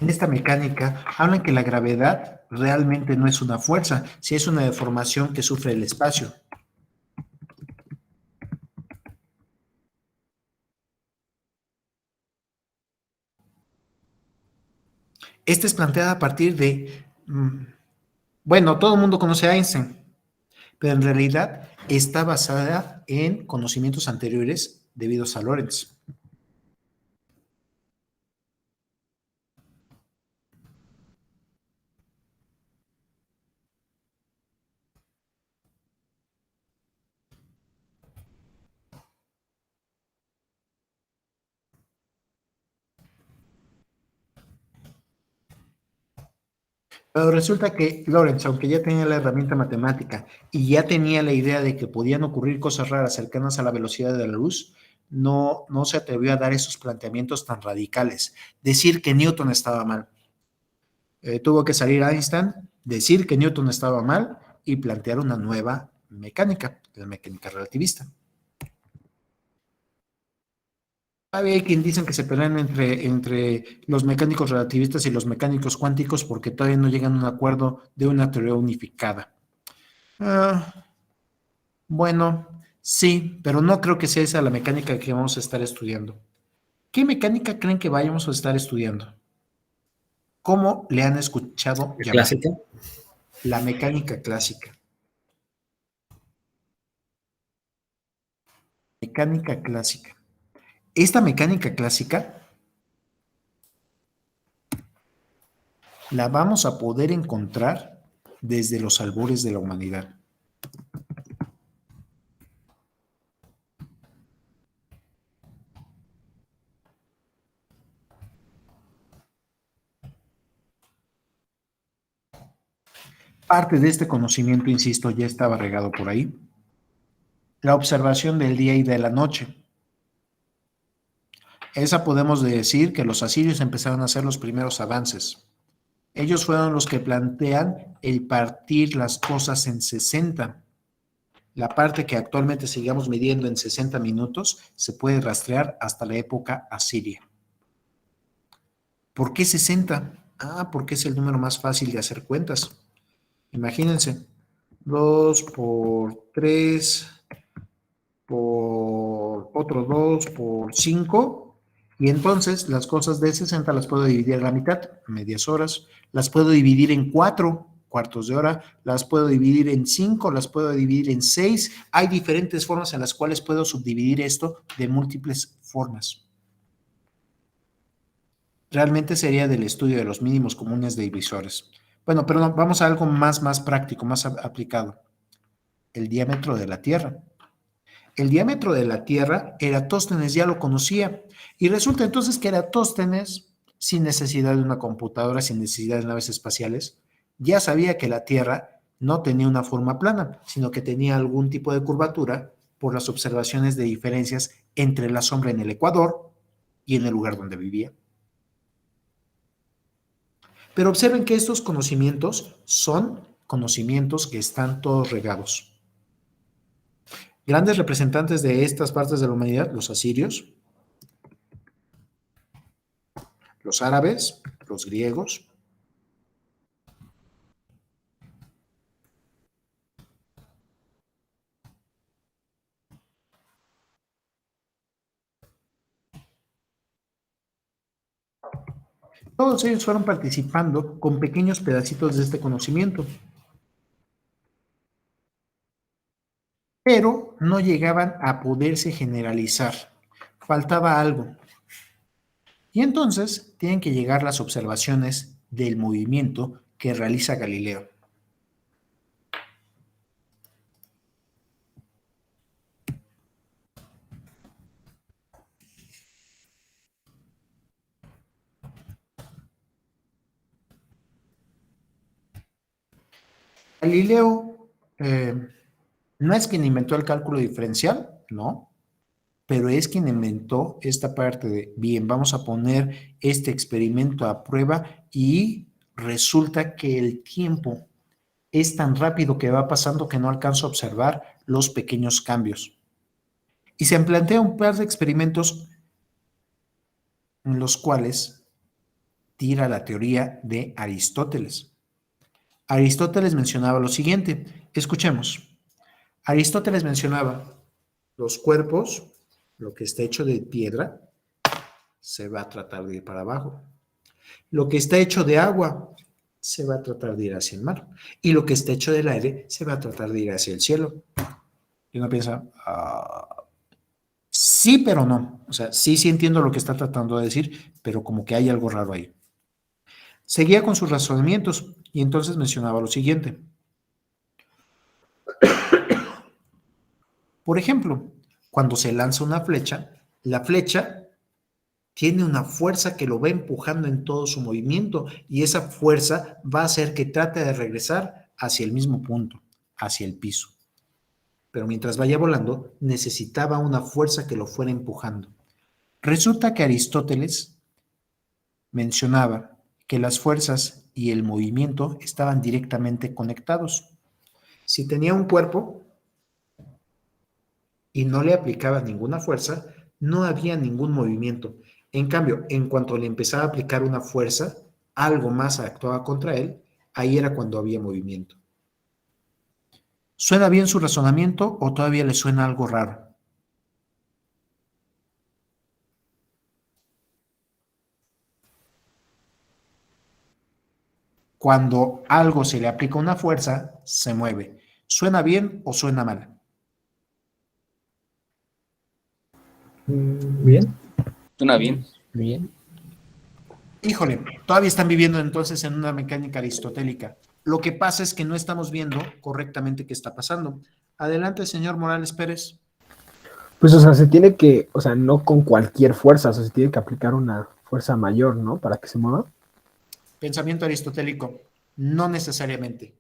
En esta mecánica hablan que la gravedad realmente no es una fuerza, si es una deformación que sufre el espacio. Esta es planteada a partir de, bueno, todo el mundo conoce a Einstein, pero en realidad está basada en conocimientos anteriores debidos a Lorentz. Pero resulta que Lorentz, aunque ya tenía la herramienta matemática y ya tenía la idea de que podían ocurrir cosas raras cercanas a la velocidad de la luz, no se atrevió a dar esos planteamientos tan radicales. Decir que Newton estaba mal. Tuvo que salir Einstein, decir que Newton estaba mal y plantear una nueva mecánica, la mecánica relativista. Hay quien dicen que se pelean entre los mecánicos relativistas y los mecánicos cuánticos porque todavía no llegan a un acuerdo de una teoría unificada. Bueno, sí, pero no creo que sea esa la mecánica que vamos a estar estudiando. ¿Qué mecánica creen que vayamos a estar estudiando? ¿Cómo le han escuchado llamar? ¿Clásica? La mecánica clásica. Mecánica clásica. Esta mecánica clásica la vamos a poder encontrar desde los albores de la humanidad. Parte de este conocimiento, insisto, ya estaba regado por ahí. La observación del día y de la noche. Esa podemos decir que los asirios empezaron a hacer los primeros avances. Ellos fueron los que plantean el partir las cosas en 60. La parte que actualmente sigamos midiendo en 60 minutos se puede rastrear hasta la época asiria. ¿Por qué 60? Porque es el número más fácil de hacer cuentas. Imagínense, 2 por 3 por otro 2 por 5, y entonces las cosas de 60 las puedo dividir a la mitad, medias horas, las puedo dividir en 4, cuartos de hora, las puedo dividir en 5, las puedo dividir en 6. Hay diferentes formas en las cuales puedo subdividir esto de múltiples formas. Realmente sería del estudio de los mínimos comunes divisores. Bueno, pero no, vamos a algo más práctico, más aplicado. El diámetro de la Tierra. El diámetro de la Tierra, Eratóstenes ya lo conocía, y resulta entonces que Eratóstenes, sin necesidad de una computadora, sin necesidad de naves espaciales, ya sabía que la Tierra no tenía una forma plana, sino que tenía algún tipo de curvatura por las observaciones de diferencias entre la sombra en el ecuador y en el lugar donde vivía. Pero observen que estos conocimientos son conocimientos que están todos regados. Grandes representantes de estas partes de la humanidad, los asirios, los árabes, los griegos, todos ellos fueron participando con pequeños pedacitos de este conocimiento, pero no llegaban a poderse generalizar. Faltaba algo. Y entonces tienen que llegar las observaciones del movimiento que realiza Galileo. Galileo no es quien inventó el cálculo diferencial, no, pero es quien inventó esta parte de, bien, vamos a poner este experimento a prueba y resulta que el tiempo es tan rápido que va pasando que no alcanzo a observar los pequeños cambios. Y se plantea un par de experimentos en los cuales tira la teoría de Aristóteles. Aristóteles mencionaba lo siguiente. Escuchemos. Aristóteles mencionaba los cuerpos, lo que está hecho de piedra, se va a tratar de ir para abajo. Lo que está hecho de agua, se va a tratar de ir hacia el mar. Y lo que está hecho del aire, se va a tratar de ir hacia el cielo. Y uno piensa, sí, pero no. O sea, sí entiendo lo que está tratando de decir, pero como que hay algo raro ahí. Seguía con sus razonamientos y entonces mencionaba lo siguiente. Por ejemplo, cuando se lanza una flecha, la flecha tiene una fuerza que lo va empujando en todo su movimiento y esa fuerza va a hacer que trate de regresar hacia el mismo punto, hacia el piso. Pero mientras vaya volando, necesitaba una fuerza que lo fuera empujando. Resulta que Aristóteles mencionaba que las fuerzas y el movimiento estaban directamente conectados. Si tenía un cuerpo y no le aplicaba ninguna fuerza, no había ningún movimiento. En cambio, en cuanto le empezaba a aplicar una fuerza, algo más actuaba contra él, ahí era cuando había movimiento. ¿Suena bien su razonamiento o todavía le suena algo raro? Cuando algo se le aplica una fuerza, se mueve. ¿Suena bien o suena mal? Bien. Suena bien. Bien. Híjole, todavía están viviendo entonces en una mecánica aristotélica. Lo que pasa es que no estamos viendo correctamente qué está pasando. Adelante, señor Morales Pérez. Pues, o sea, se tiene que, o sea, no con cualquier fuerza, o sea, se tiene que aplicar una fuerza mayor, ¿no? Para que se mueva. Pensamiento aristotélico. No necesariamente.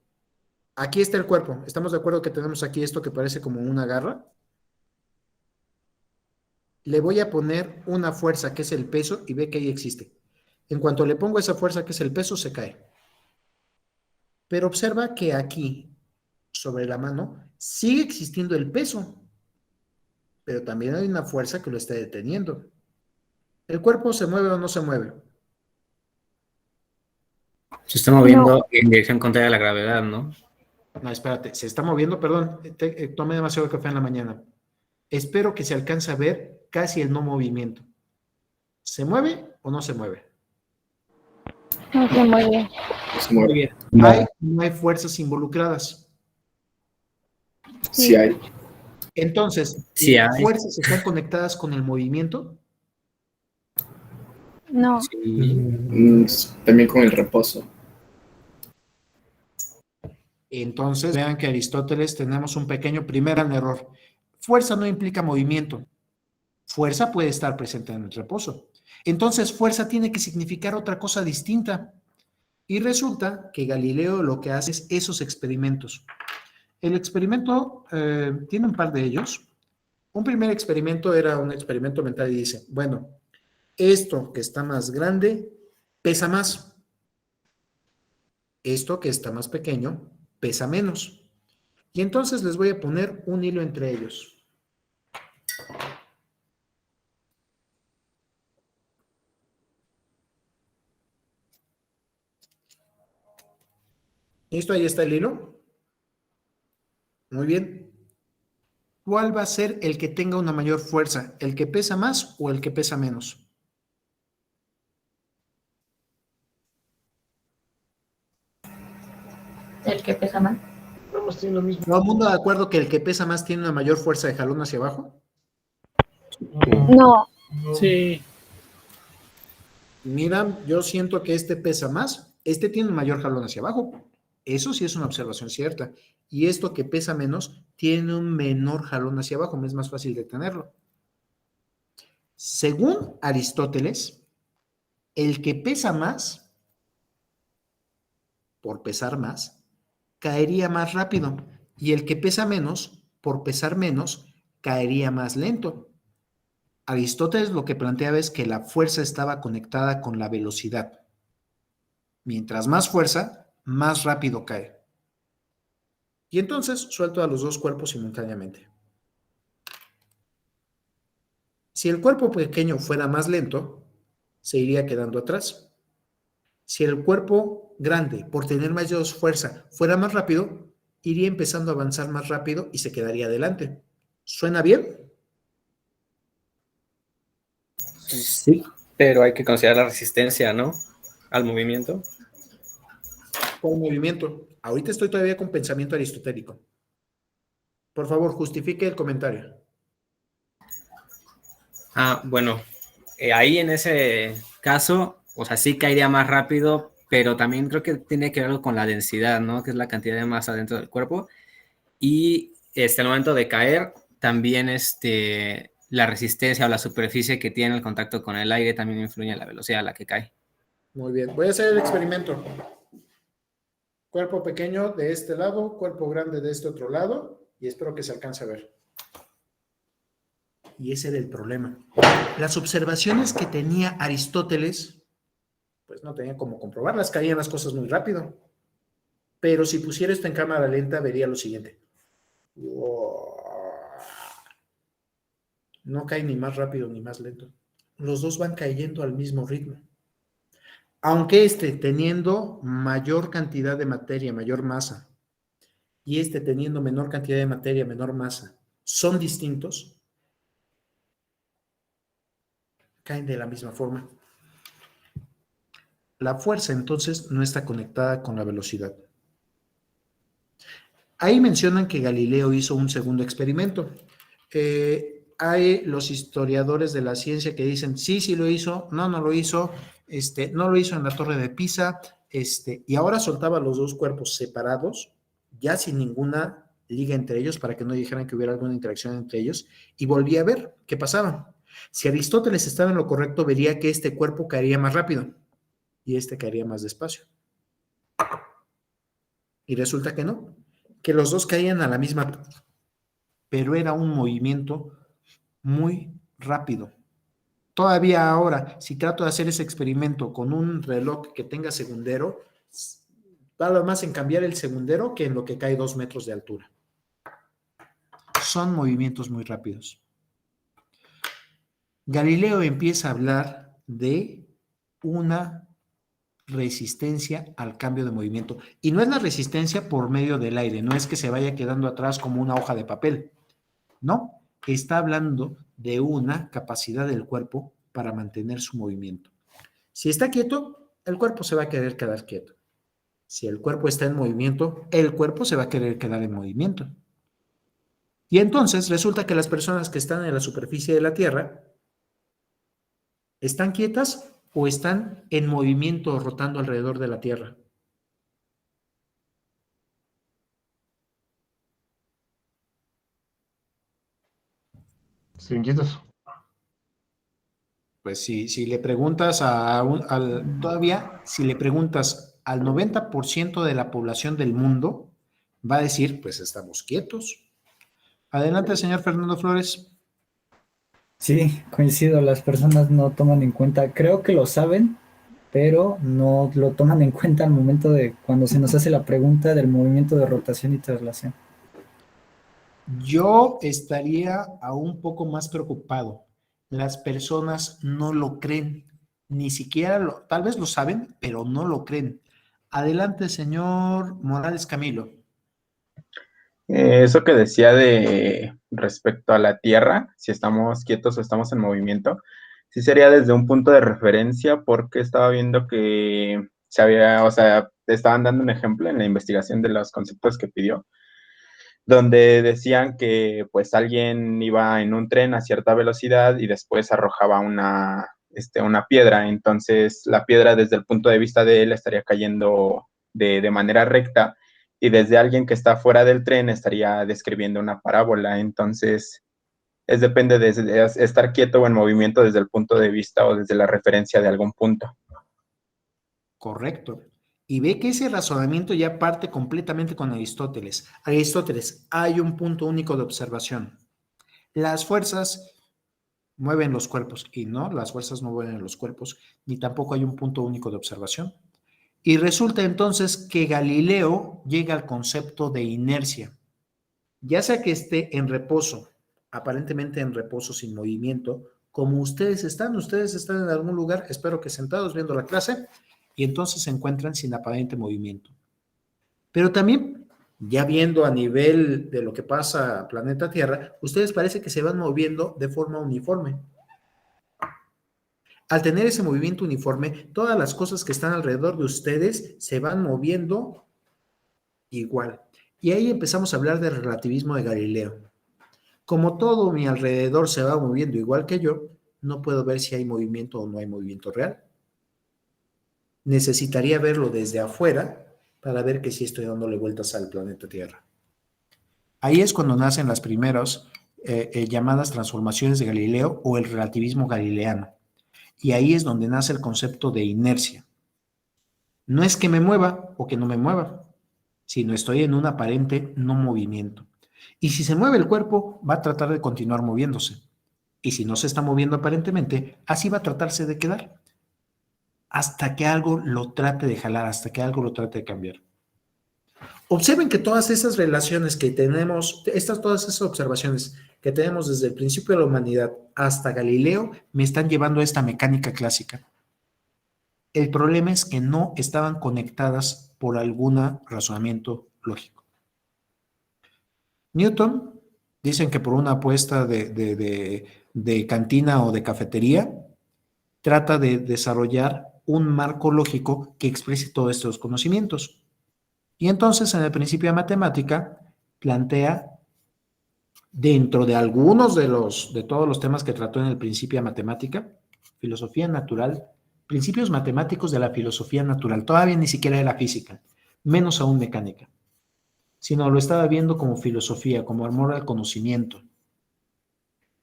Aquí está el cuerpo. ¿Estamos de acuerdo que tenemos aquí esto que parece como una garra? Le voy a poner una fuerza que es el peso y ve que ahí existe. En cuanto le pongo esa fuerza que es el peso, se cae. Pero observa que aquí, sobre la mano, sigue existiendo el peso, pero también hay una fuerza que lo está deteniendo. ¿El cuerpo se mueve o no se mueve? Se está moviendo en dirección contraria a la gravedad, ¿no? No, espérate, se está moviendo, perdón, tomé demasiado café en la mañana. Espero que se alcance a ver casi el no movimiento. ¿Se mueve o no se mueve? No se mueve. Muy bien. No hay fuerzas involucradas. Sí hay. Entonces, Sí ¿las hay. fuerzas están conectadas con el movimiento? No. También con el reposo. Entonces, vean que Aristóteles tenemos un pequeño primer gran error. Fuerza no implica movimiento. Fuerza puede estar presente en el reposo. Entonces, fuerza tiene que significar otra cosa distinta. Y resulta que Galileo lo que hace es esos experimentos. El experimento tiene un par de ellos. Un primer experimento era un experimento mental y dice, bueno, esto que está más grande pesa más. Esto que está más pequeño pesa menos. Y entonces les voy a poner un hilo entre ellos. ¿Listo? Ahí está el hilo. Muy bien. ¿Cuál va a ser el que tenga una mayor fuerza? ¿El que pesa más o el que pesa menos? El que pesa más. Lo mismo. ¿Todo el mundo de acuerdo que el que pesa más tiene una mayor fuerza de jalón hacia abajo? No. Sí. Mira, yo siento que este pesa más, este tiene un mayor jalón hacia abajo. Eso sí es una observación cierta. Y esto que pesa menos tiene un menor jalón hacia abajo, me es más fácil de tenerlo. Según Aristóteles, el que pesa más, por pesar más, caería más rápido. Y el que pesa menos, por pesar menos, caería más lento. Aristóteles lo que planteaba es que la fuerza estaba conectada con la velocidad. Mientras más fuerza, más rápido cae. Y entonces suelto a los dos cuerpos simultáneamente. Si el cuerpo pequeño fuera más lento, se iría quedando atrás. Si el cuerpo grande, por tener mayor fuerza, fuera más rápido, iría empezando a avanzar más rápido y se quedaría adelante. ¿Suena bien? Sí, pero hay que considerar la resistencia, ¿no? Al movimiento. ¿Cuál movimiento? Ahorita estoy todavía con pensamiento aristotélico. Por favor, justifique el comentario. Bueno, ahí en ese caso, o sea, sí caería más rápido, pero también creo que tiene que ver algo con la densidad, ¿no? Que es la cantidad de masa dentro del cuerpo. Y al momento de caer, también la resistencia o la superficie que tiene el contacto con el aire también influye en la velocidad a la que cae. Muy bien, voy a hacer el experimento. Cuerpo pequeño de este lado, cuerpo grande de este otro lado, y espero que se alcance a ver. Y ese era el problema. Las observaciones que tenía Aristóteles, pues no tenía cómo comprobarlas, caían las cosas muy rápido. Pero si pusiera esto en cámara lenta, vería lo siguiente. No cae ni más rápido ni más lento. Los dos van cayendo al mismo ritmo. Aunque teniendo mayor cantidad de materia, mayor masa, y teniendo menor cantidad de materia, menor masa, son distintos, caen de la misma forma. La fuerza, entonces, no está conectada con la velocidad. Ahí mencionan que Galileo hizo un segundo experimento. Hay los historiadores de la ciencia que dicen, sí lo hizo, no lo hizo, no lo hizo en la Torre de Pisa, y ahora soltaba los dos cuerpos separados, ya sin ninguna liga entre ellos, para que no dijeran que hubiera alguna interacción entre ellos, y volvía a ver qué pasaba. Si Aristóteles estaba en lo correcto, vería que este cuerpo caería más rápido, y caería más despacio. Y resulta que no, que los dos caían a la misma, pero era un movimiento muy rápido. Todavía ahora, si trato de hacer ese experimento con un reloj que tenga segundero, tarda más en cambiar el segundero que en lo que cae 2 metros de altura. Son movimientos muy rápidos. Galileo empieza a hablar de una resistencia al cambio de movimiento. Y no es la resistencia por medio del aire, no es que se vaya quedando atrás como una hoja de papel. No, está hablando de una capacidad del cuerpo para mantener su movimiento. Si está quieto, el cuerpo se va a querer quedar quieto. Si el cuerpo está en movimiento, el cuerpo se va a querer quedar en movimiento. Y entonces resulta que las personas que están en la superficie de la Tierra están quietas o están en movimiento rotando alrededor de la Tierra. Sí, quietos. Pues si le preguntas todavía, si le preguntas al 90% de la población del mundo, va a decir, pues estamos quietos. Adelante, señor Fernando Flores. Sí, coincido, las personas no toman en cuenta, creo que lo saben, pero no lo toman en cuenta al momento de cuando se nos hace la pregunta del movimiento de rotación y traslación. Yo estaría aún un poco más preocupado. Las personas no lo creen, ni siquiera tal vez lo saben, pero no lo creen. Adelante, señor Morales Camilo. Eso que decía de respecto a la Tierra, si estamos quietos o estamos en movimiento, sí sería desde un punto de referencia, porque estaba viendo que estaban dando un ejemplo en la investigación de los conceptos que pidió, donde decían que pues alguien iba en un tren a cierta velocidad y después arrojaba una piedra. Entonces la piedra desde el punto de vista de él estaría cayendo de manera recta, y desde alguien que está fuera del tren estaría describiendo una parábola. Entonces depende de estar quieto o en movimiento desde el punto de vista o desde la referencia de algún punto. Correcto. Y ve que ese razonamiento ya parte completamente con Aristóteles. Aristóteles, hay un punto único de observación. Las fuerzas mueven los cuerpos, y no, las fuerzas no mueven los cuerpos, ni tampoco hay un punto único de observación. Y resulta entonces que Galileo llega al concepto de inercia. Ya sea que esté en reposo, aparentemente en reposo sin movimiento, como ustedes están en algún lugar, espero que sentados viendo la clase, y entonces se encuentran sin aparente movimiento. Pero también, ya viendo a nivel de lo que pasa a planeta Tierra, ustedes parece que se van moviendo de forma uniforme. Al tener ese movimiento uniforme, todas las cosas que están alrededor de ustedes se van moviendo igual. Y ahí empezamos a hablar del relativismo de Galileo. Como todo mi alrededor se va moviendo igual que yo, no puedo ver si hay movimiento o no hay movimiento real. Necesitaría verlo desde afuera para ver que sí estoy dándole vueltas al planeta Tierra. Ahí es cuando nacen las primeras llamadas transformaciones de Galileo o el relativismo galileano. Y ahí es donde nace el concepto de inercia. No es que me mueva o que no me mueva, sino estoy en un aparente no movimiento. Y si se mueve el cuerpo, va a tratar de continuar moviéndose. Y si no se está moviendo aparentemente, así va a tratarse de quedar. Hasta que algo lo trate de jalar, hasta que algo lo trate de cambiar. Observen que todas esas relaciones que tenemos, todas esas observaciones que tenemos desde el principio de la humanidad hasta Galileo, me están llevando a esta mecánica clásica. El problema es que no estaban conectadas por algún razonamiento lógico. Newton, dicen que por una apuesta de cantina o de cafetería, trata de desarrollar un marco lógico que exprese todos estos conocimientos. Y entonces, en el principio de matemática, plantea, dentro de algunos de todos los temas que trató en el principio de matemática, filosofía natural, principios matemáticos de la filosofía natural, todavía ni siquiera era física, menos aún mecánica, sino lo estaba viendo como filosofía, como amor al conocimiento.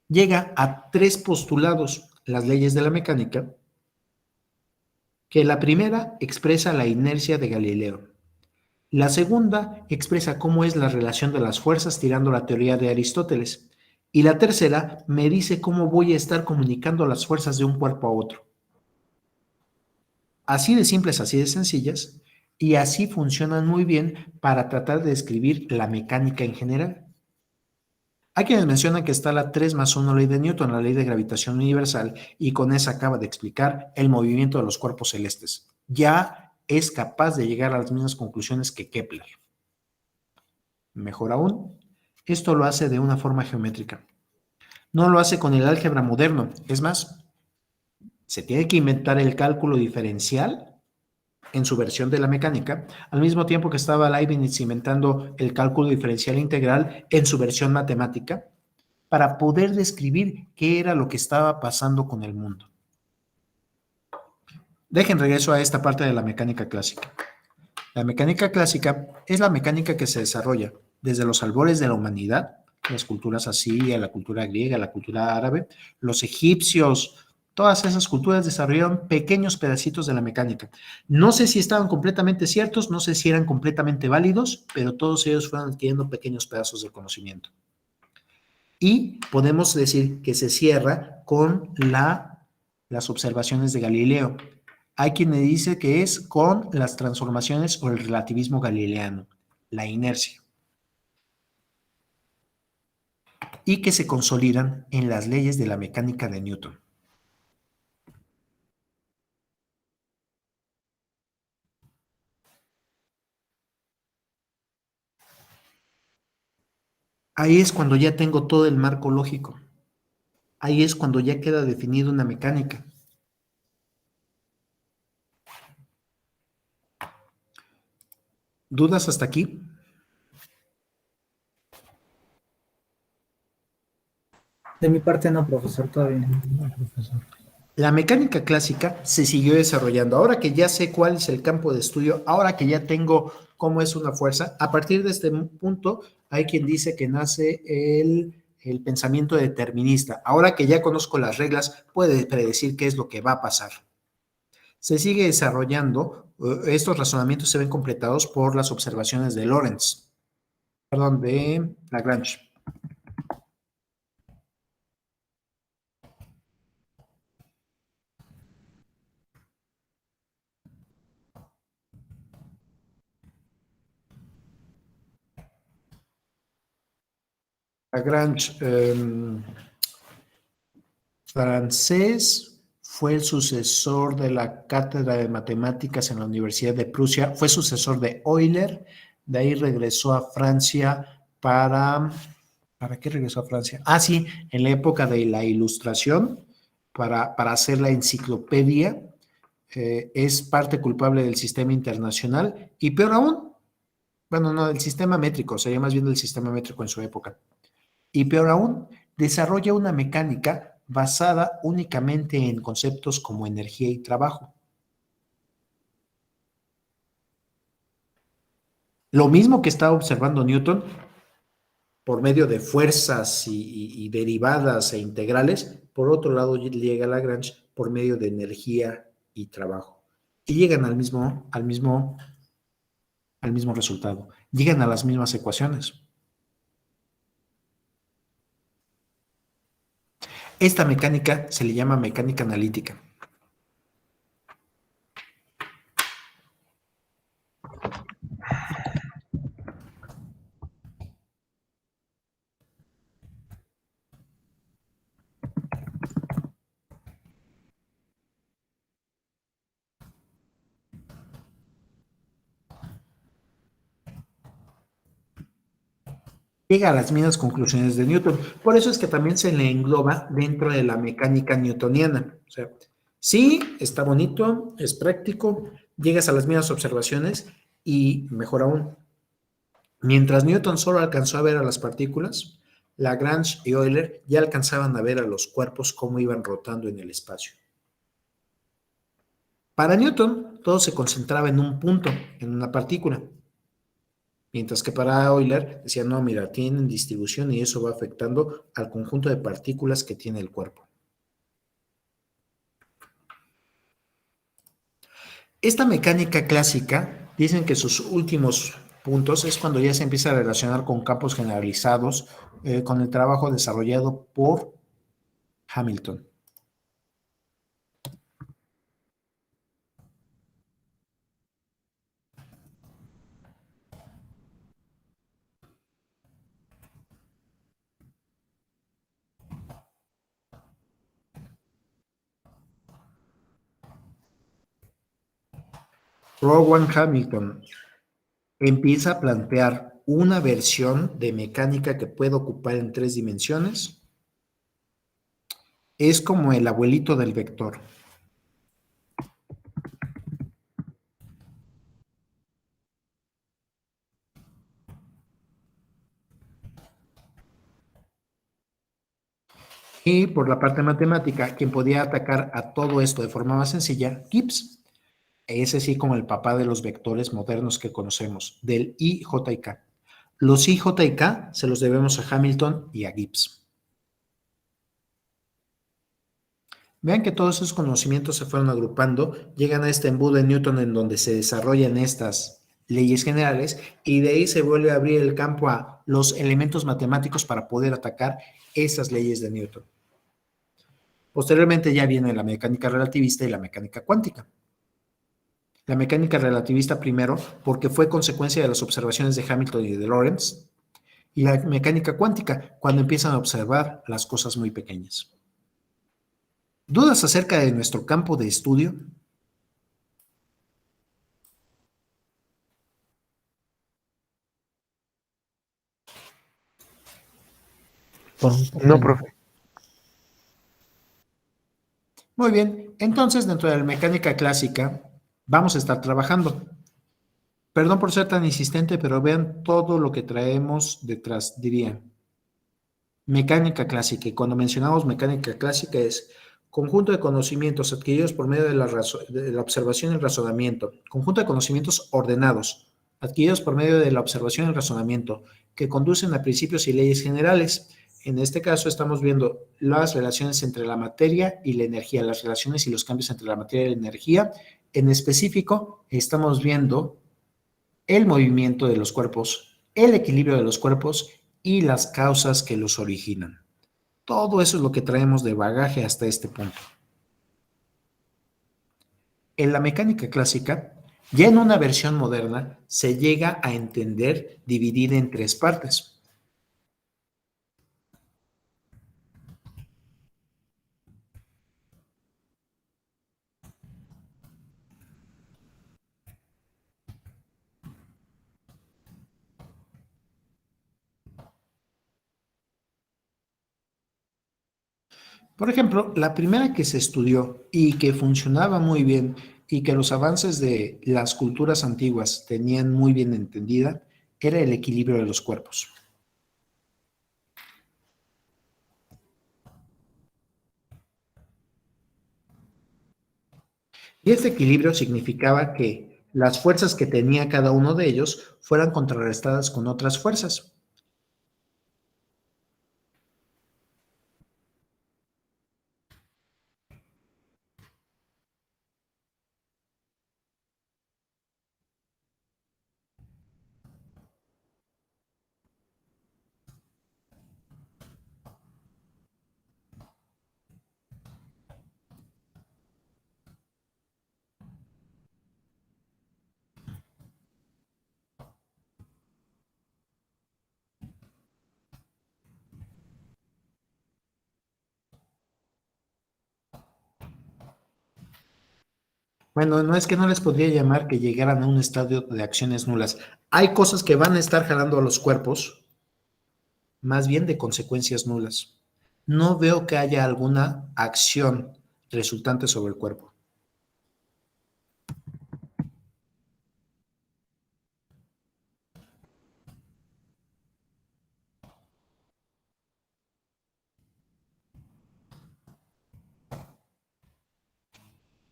Llega a 3 postulados, las leyes de la mecánica, que la primera expresa la inercia de Galileo. La segunda expresa cómo es la relación de las fuerzas tirando la teoría de Aristóteles. Y la tercera me dice cómo voy a estar comunicando las fuerzas de un cuerpo a otro. Así de simples, así de sencillas, y así funcionan muy bien para tratar de describir la mecánica en general. Hay quienes mencionan que está la 3+1 ley de Newton, la ley de gravitación universal, y con esa acaba de explicar el movimiento de los cuerpos celestes. Ya es capaz de llegar a las mismas conclusiones que Kepler. Mejor aún, esto lo hace de una forma geométrica. No lo hace con el álgebra moderno. Es más, se tiene que inventar el cálculo diferencial en su versión de la mecánica, al mismo tiempo que estaba Leibniz inventando el cálculo diferencial integral en su versión matemática, para poder describir qué era lo que estaba pasando con el mundo. Dejen regreso a esta parte de la mecánica clásica. La mecánica clásica es la mecánica que se desarrolla desde los albores de la humanidad, las culturas asiria, la cultura griega, la cultura árabe, los egipcios, todas esas culturas desarrollaron pequeños pedacitos de la mecánica. No sé si estaban completamente ciertos, no sé si eran completamente válidos, pero todos ellos fueron adquiriendo pequeños pedazos de conocimiento. Y podemos decir que se cierra con las observaciones de Galileo. Hay quien me dice que es con las transformaciones o el relativismo galileano, la inercia, y que se consolidan en las leyes de la mecánica de Newton. Ahí es cuando ya tengo todo el marco lógico. Ahí es cuando ya queda definida una mecánica. ¿Dudas hasta aquí? De mi parte no, profesor, todavía no. La mecánica clásica se siguió desarrollando. Ahora que ya sé cuál es el campo de estudio, ahora que ya tengo cómo es una fuerza, a partir de este punto hay quien dice que nace el pensamiento determinista. Ahora que ya conozco las reglas, puede predecir qué es lo que va a pasar. Se sigue desarrollando, estos razonamientos se ven completados por las observaciones de de Lagrange. Lagrange, francés, fue el sucesor de la cátedra de matemáticas en la Universidad de Prusia, fue sucesor de Euler, de ahí regresó a Francia ¿para qué regresó a Francia? Ah, sí, en la época de la Ilustración, para hacer la enciclopedia, es parte culpable del sistema internacional y peor aún, bueno, no, del sistema métrico, sería más bien del sistema métrico en su época. Y peor aún, desarrolla una mecánica basada únicamente en conceptos como energía y trabajo. Lo mismo que estaba observando Newton por medio de fuerzas y derivadas e integrales, por otro lado llega Lagrange por medio de energía y trabajo. Y llegan al mismo resultado, llegan a las mismas ecuaciones. Esta mecánica se le llama mecánica analítica. Llega a las mismas conclusiones de Newton. Por eso es que también se le engloba dentro de la mecánica newtoniana. O sea, sí, está bonito, es práctico, llegas a las mismas observaciones y mejor aún, mientras Newton solo alcanzó a ver a las partículas, Lagrange y Euler ya alcanzaban a ver a los cuerpos cómo iban rotando en el espacio. Para Newton, todo se concentraba en un punto, en una partícula. Mientras que para Euler decía, no, mira, tienen distribución y eso va afectando al conjunto de partículas que tiene el cuerpo. Esta mecánica clásica, dicen que sus últimos puntos es cuando ya se empieza a relacionar con campos generalizados, con el trabajo desarrollado por Hamilton. Rowan Hamilton empieza a plantear una versión de mecánica que puede ocupar en 3 dimensiones. Es como el abuelito del vector. Y por la parte matemática, quien podía atacar a todo esto de forma más sencilla, Gibbs. Ese sí como el papá de los vectores modernos que conocemos, del I, J y K. Los I, J y K se los debemos a Hamilton y a Gibbs. Vean que todos esos conocimientos se fueron agrupando, llegan a este embudo de Newton en donde se desarrollan estas leyes generales y de ahí se vuelve a abrir el campo a los elementos matemáticos para poder atacar esas leyes de Newton. Posteriormente ya viene la mecánica relativista y la mecánica cuántica. La mecánica relativista primero, porque fue consecuencia de las observaciones de Hamilton y de Lorentz, y la mecánica cuántica, cuando empiezan a observar las cosas muy pequeñas. ¿Dudas acerca de nuestro campo de estudio? No, profe. Muy bien, entonces dentro de la mecánica clásica vamos a estar trabajando. Perdón por ser tan insistente, pero vean todo lo que traemos detrás, diría. Mecánica clásica, y cuando mencionamos mecánica clásica es conjunto de conocimientos adquiridos por medio de la observación y el razonamiento, conjunto de conocimientos ordenados, adquiridos por medio de la observación y el razonamiento, que conducen a principios y leyes generales. En este caso estamos viendo las relaciones entre la materia y la energía, las relaciones y los cambios entre la materia y la energía. En específico, estamos viendo el movimiento de los cuerpos, el equilibrio de los cuerpos y las causas que los originan. Todo eso es lo que traemos de bagaje hasta este punto. En la mecánica clásica, ya en una versión moderna, se llega a entender dividida en 3 partes. Por ejemplo, la primera que se estudió y que funcionaba muy bien y que los avances de las culturas antiguas tenían muy bien entendida era el equilibrio de los cuerpos. Y este equilibrio significaba que las fuerzas que tenía cada uno de ellos fueran contrarrestadas con otras fuerzas. Bueno, no es que no les podría llamar que llegaran a un estadio de acciones nulas. Hay cosas que van a estar jalando a los cuerpos, más bien de consecuencias nulas. No veo que haya alguna acción resultante sobre el cuerpo.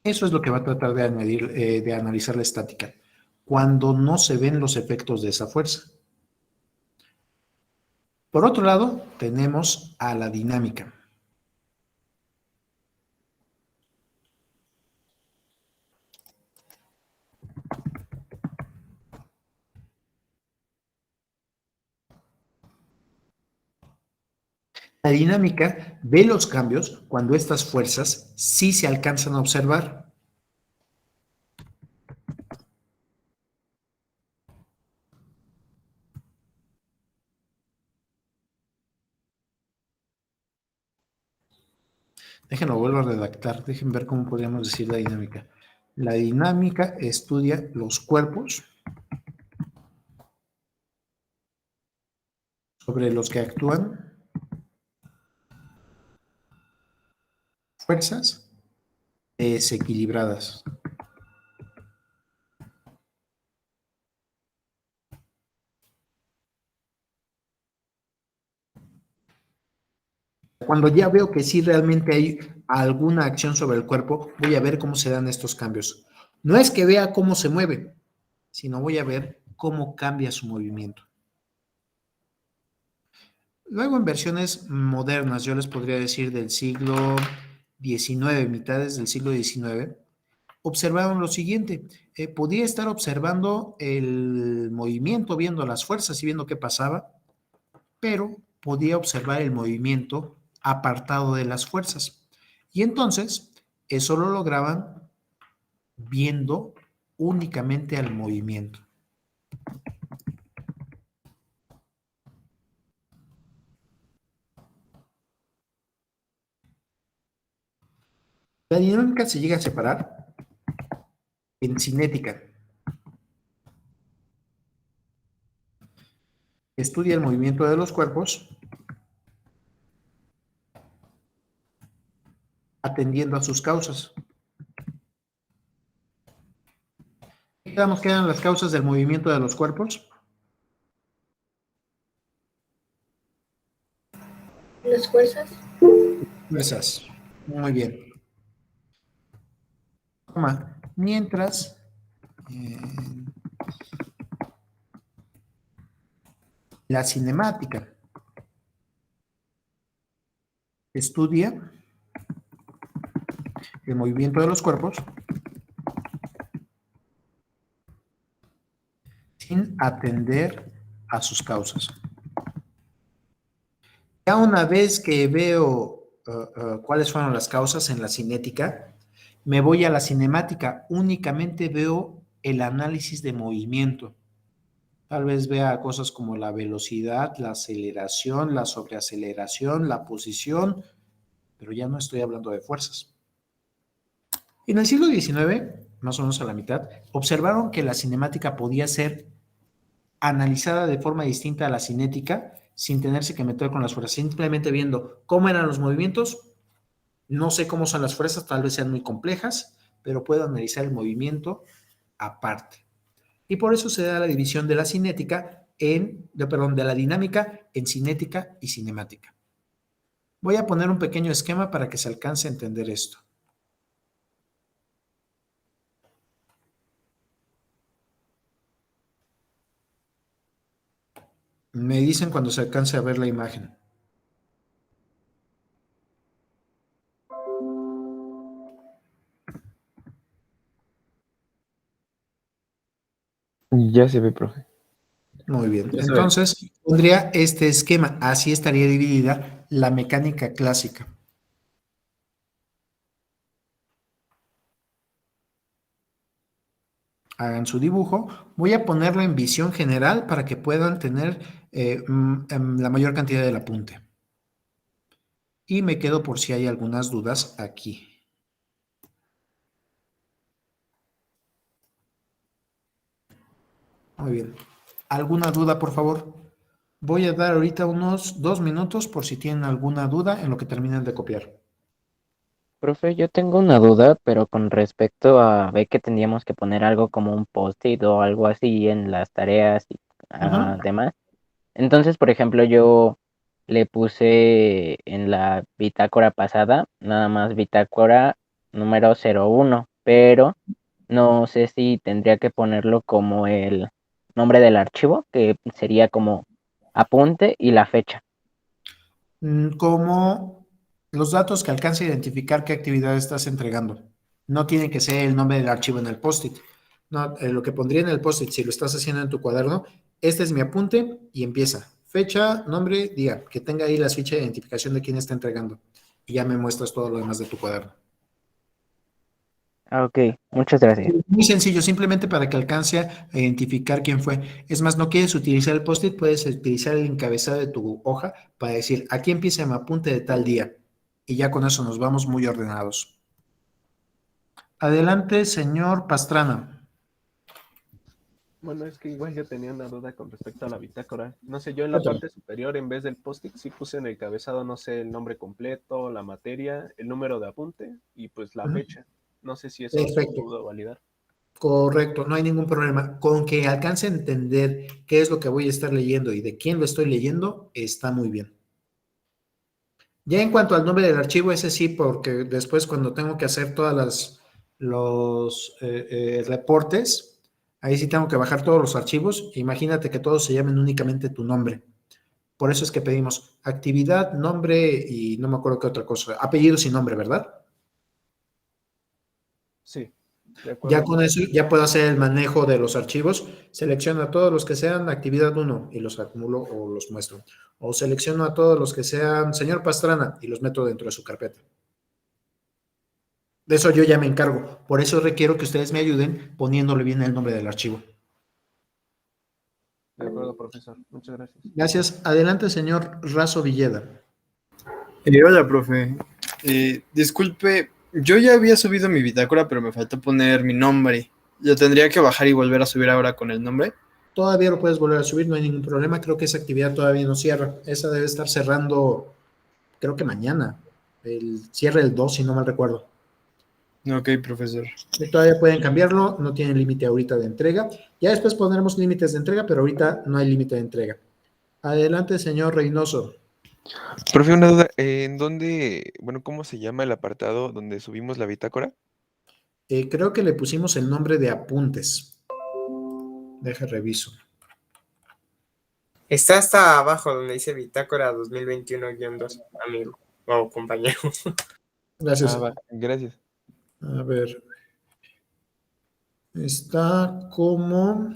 Eso es lo que va a tratar de de analizar la estática, cuando no se ven los efectos de esa fuerza. Por otro lado, tenemos a la dinámica. La dinámica ve los cambios cuando estas fuerzas sí se alcanzan a observar. Déjenlo, vuelvo a redactar. Dejen ver cómo podríamos decir la dinámica. La dinámica estudia los cuerpos sobre los que actúan fuerzas desequilibradas. Cuando ya veo que sí realmente hay alguna acción sobre el cuerpo, voy a ver cómo se dan estos cambios. No es que vea cómo se mueve, sino voy a ver cómo cambia su movimiento. Luego, en versiones modernas, yo les podría decir del siglo XIX, mitades del siglo XIX, observaron lo siguiente. Podía estar observando el movimiento, viendo las fuerzas y viendo qué pasaba, pero podía observar el movimiento apartado de las fuerzas. Y entonces, eso lo lograban viendo únicamente al movimiento. La dinámica se llega a separar en cinética. Estudia el movimiento de los cuerpos atendiendo a sus causas. ¿Qué quedan las causas del movimiento de los cuerpos? Las fuerzas. Fuerzas. Muy bien. Mientras la cinemática estudia el movimiento de los cuerpos sin atender a sus causas. Ya una vez que veo cuáles fueron las causas en la cinética, me voy a la cinemática, únicamente veo el análisis de movimiento. Tal vez vea cosas como la velocidad, la aceleración, la sobreaceleración, la posición, pero ya no estoy hablando de fuerzas. En el siglo XIX, más o menos a la mitad, observaron que la cinemática podía ser analizada de forma distinta a la cinética sin tenerse que meter con las fuerzas, simplemente viendo cómo eran los movimientos No sé cómo son las fuerzas, tal vez sean muy complejas, pero puedo analizar el movimiento aparte. Y por eso se da la división de la cinética de la dinámica en cinética y cinemática. Voy a poner un pequeño esquema para que se alcance a entender esto. Me dicen cuando se alcance a ver la imagen. Ya se ve, profe. Muy bien. Ya se ve. Entonces, pondría este esquema. Así estaría dividida la mecánica clásica. Hagan su dibujo. Voy a ponerlo en visión general para que puedan tener la mayor cantidad del apunte. Y me quedo por si hay algunas dudas aquí. Muy bien. ¿Alguna duda, por favor? Voy a dar ahorita unos 2 minutos por si tienen alguna duda en lo que terminen de copiar. Profe, yo tengo una duda, pero con respecto a ver que tendríamos que poner algo como un post-it o algo así en las tareas y demás. Entonces, por ejemplo, yo le puse en la bitácora pasada, nada más bitácora número 01, pero no sé si tendría que ponerlo como el nombre del archivo, que sería como apunte y la fecha. Como los datos que alcance a identificar qué actividad estás entregando. No tiene que ser el nombre del archivo en el post-it. No, lo que pondría en el post-it, si lo estás haciendo en tu cuaderno, este es mi apunte y empieza. Fecha, nombre, día, que tenga ahí las fichas de identificación de quién está entregando. Y ya me muestras todo lo demás de tu cuaderno. Ok, muchas gracias. Muy sencillo, simplemente para que alcance a identificar quién fue. Es más, no quieres utilizar el post-it, puedes utilizar el encabezado de tu hoja para decir, aquí empieza mi apunte de tal día. Y ya con eso nos vamos muy ordenados. Adelante, señor Pastrana. Bueno, es que igual yo tenía una duda con respecto a la bitácora. No sé, yo en la parte superior, en vez del post-it, sí puse en el cabezado, no sé, el nombre completo, la materia, el número de apunte y pues la fecha. No sé si eso se pudo validar. Correcto, no hay ningún problema. Con que alcance a entender qué es lo que voy a estar leyendo y de quién lo estoy leyendo, está muy bien. Ya en cuanto al nombre del archivo, ese sí, porque después cuando tengo que hacer todas los reportes, ahí sí tengo que bajar todos los archivos. Imagínate que todos se llamen únicamente tu nombre. Por eso es que pedimos actividad, nombre y no me acuerdo qué otra cosa. Apellidos y nombre, ¿verdad? Sí. Ya con eso, ya puedo hacer el manejo de los archivos. Selecciono a todos los que sean actividad 1 y los acumulo o los muestro. O selecciono a todos los que sean señor Pastrana y los meto dentro de su carpeta. De eso yo ya me encargo. Por eso requiero que ustedes me ayuden poniéndole bien el nombre del archivo. De acuerdo, profesor. Muchas gracias. Gracias. Adelante, señor Razo Villeda. Hola, profe. Disculpe, yo ya había subido mi bitácora, pero me faltó poner mi nombre. ¿Lo tendría que bajar y volver a subir ahora con el nombre? Todavía lo puedes volver a subir, no hay ningún problema. Creo que esa actividad todavía no cierra. Esa debe estar cerrando, creo que mañana. Cierra el 2, si no mal recuerdo. Ok, profesor. Todavía pueden cambiarlo, no tienen límite ahorita de entrega. Ya después pondremos límites de entrega, pero ahorita no hay límite de entrega. Adelante, señor Reynoso. Profe, una duda, ¿en dónde, bueno, cómo se llama el apartado donde subimos la bitácora? Creo que le pusimos el nombre de apuntes. Deja reviso. Está hasta abajo donde dice bitácora 2021-2, amigo o compañero. Gracias. Gracias. A ver. Está como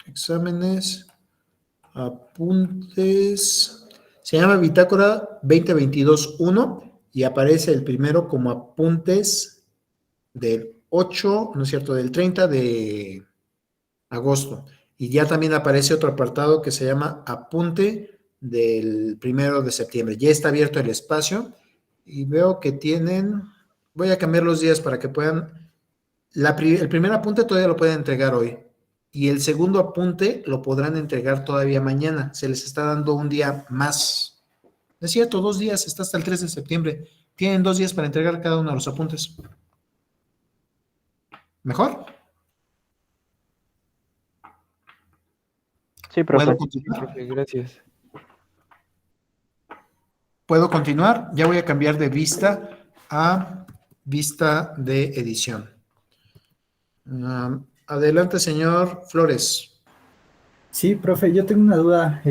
exámenes, apuntes. Se llama bitácora 2022-1 y aparece el primero como apuntes del 8, no es cierto, del 30 de agosto. Y ya también aparece otro apartado que se llama apunte del 1 de septiembre. Ya está abierto el espacio y veo que tienen, voy a cambiar los días para que puedan, el primer apunte todavía lo pueden entregar hoy y el segundo apunte lo podrán entregar todavía mañana. Se les está dando un día más. Es cierto, 2 días, está hasta el 3 de septiembre. Tienen 2 días para entregar cada uno de los apuntes. ¿Mejor? Sí, profe. ¿Puedo continuar? Profe, gracias. ¿Puedo continuar? Ya voy a cambiar de vista a vista de edición. Adelante, señor Flores. Sí, profe, yo tengo una duda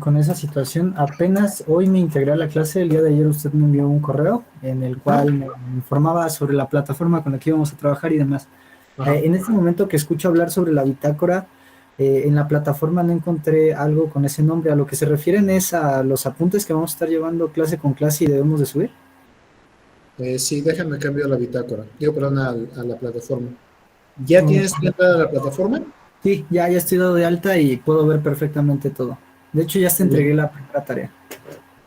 con esa situación. Apenas hoy me integré a la clase, el día de ayer usted me envió un correo en el cual me informaba sobre la plataforma con la que íbamos a trabajar y demás. En este momento que escucho hablar sobre la bitácora, en la plataforma no encontré algo con ese nombre. ¿A lo que se refieren es a los apuntes que vamos a estar llevando clase con clase y debemos de subir? Sí, déjame cambiar la bitácora. Digo, perdón, a la plataforma. ¿Ya tienes entrada a la plataforma? Sí, ya estoy dado de alta y puedo ver perfectamente todo. De hecho, ya te entregué la primera tarea.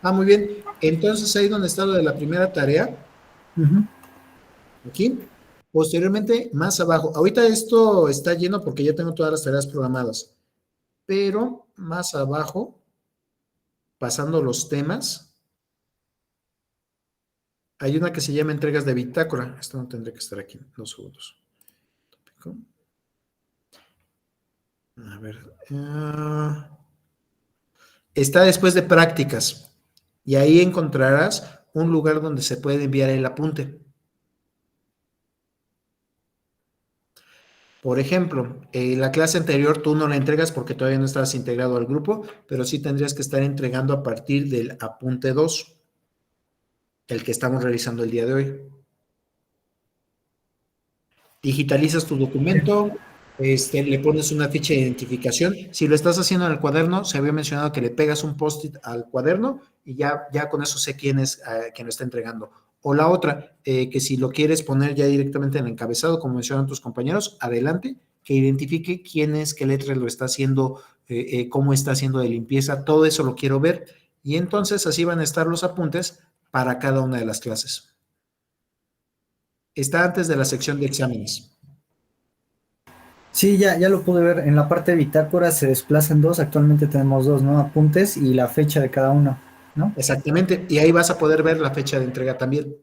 Muy bien. Entonces, ahí donde está lo de la primera tarea, aquí, posteriormente, más abajo. Ahorita esto está lleno porque ya tengo todas las tareas programadas, pero más abajo, pasando los temas, hay una que se llama entregas de bitácora. Esto no tendría que estar aquí, 2 segundos. A ver. Está después de prácticas y ahí encontrarás un lugar donde se puede enviar el apunte. Por ejemplo, la clase anterior tú no la entregas porque todavía no estás integrado al grupo, pero sí tendrías que estar entregando a partir del apunte 2, el que estamos realizando el día de hoy. Digitalizas tu documento, le pones una ficha de identificación. Si lo estás haciendo en el cuaderno, se había mencionado que le pegas un post-it al cuaderno y ya con eso sé quién es quien lo está entregando. O la otra, que si lo quieres poner ya directamente en el encabezado, como mencionan tus compañeros, adelante, que identifique quién es, qué letra lo está haciendo, cómo está haciendo de limpieza, todo eso lo quiero ver. Y entonces así van a estar los apuntes para cada una de las clases. Está antes de la sección de exámenes. Sí, ya lo pude ver. En la parte de bitácora se desplazan 2. Actualmente tenemos 2, ¿no? Apuntes y la fecha de cada uno, ¿no? Exactamente. Y ahí vas a poder ver la fecha de entrega también.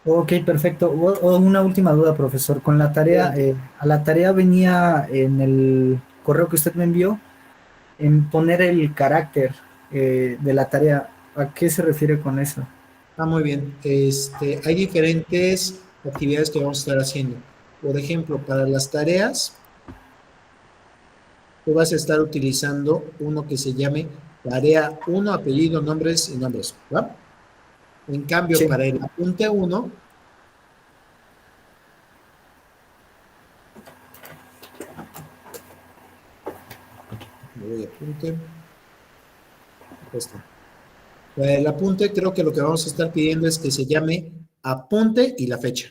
Ok, perfecto. Una última duda, profesor. Con la tarea, a la tarea venía en el correo que usted me envió, en poner el carácter de la tarea. ¿A qué se refiere con eso? Muy bien. Hay diferentes actividades que vamos a estar haciendo. Por ejemplo, para las tareas, tú vas a estar utilizando uno que se llame tarea 1, apellido, nombres y nombres, ¿va? En cambio, para el apunte 1, me voy a apunte. Esto. Para el apunte, creo que lo que vamos a estar pidiendo es que se llame apunte y la fecha.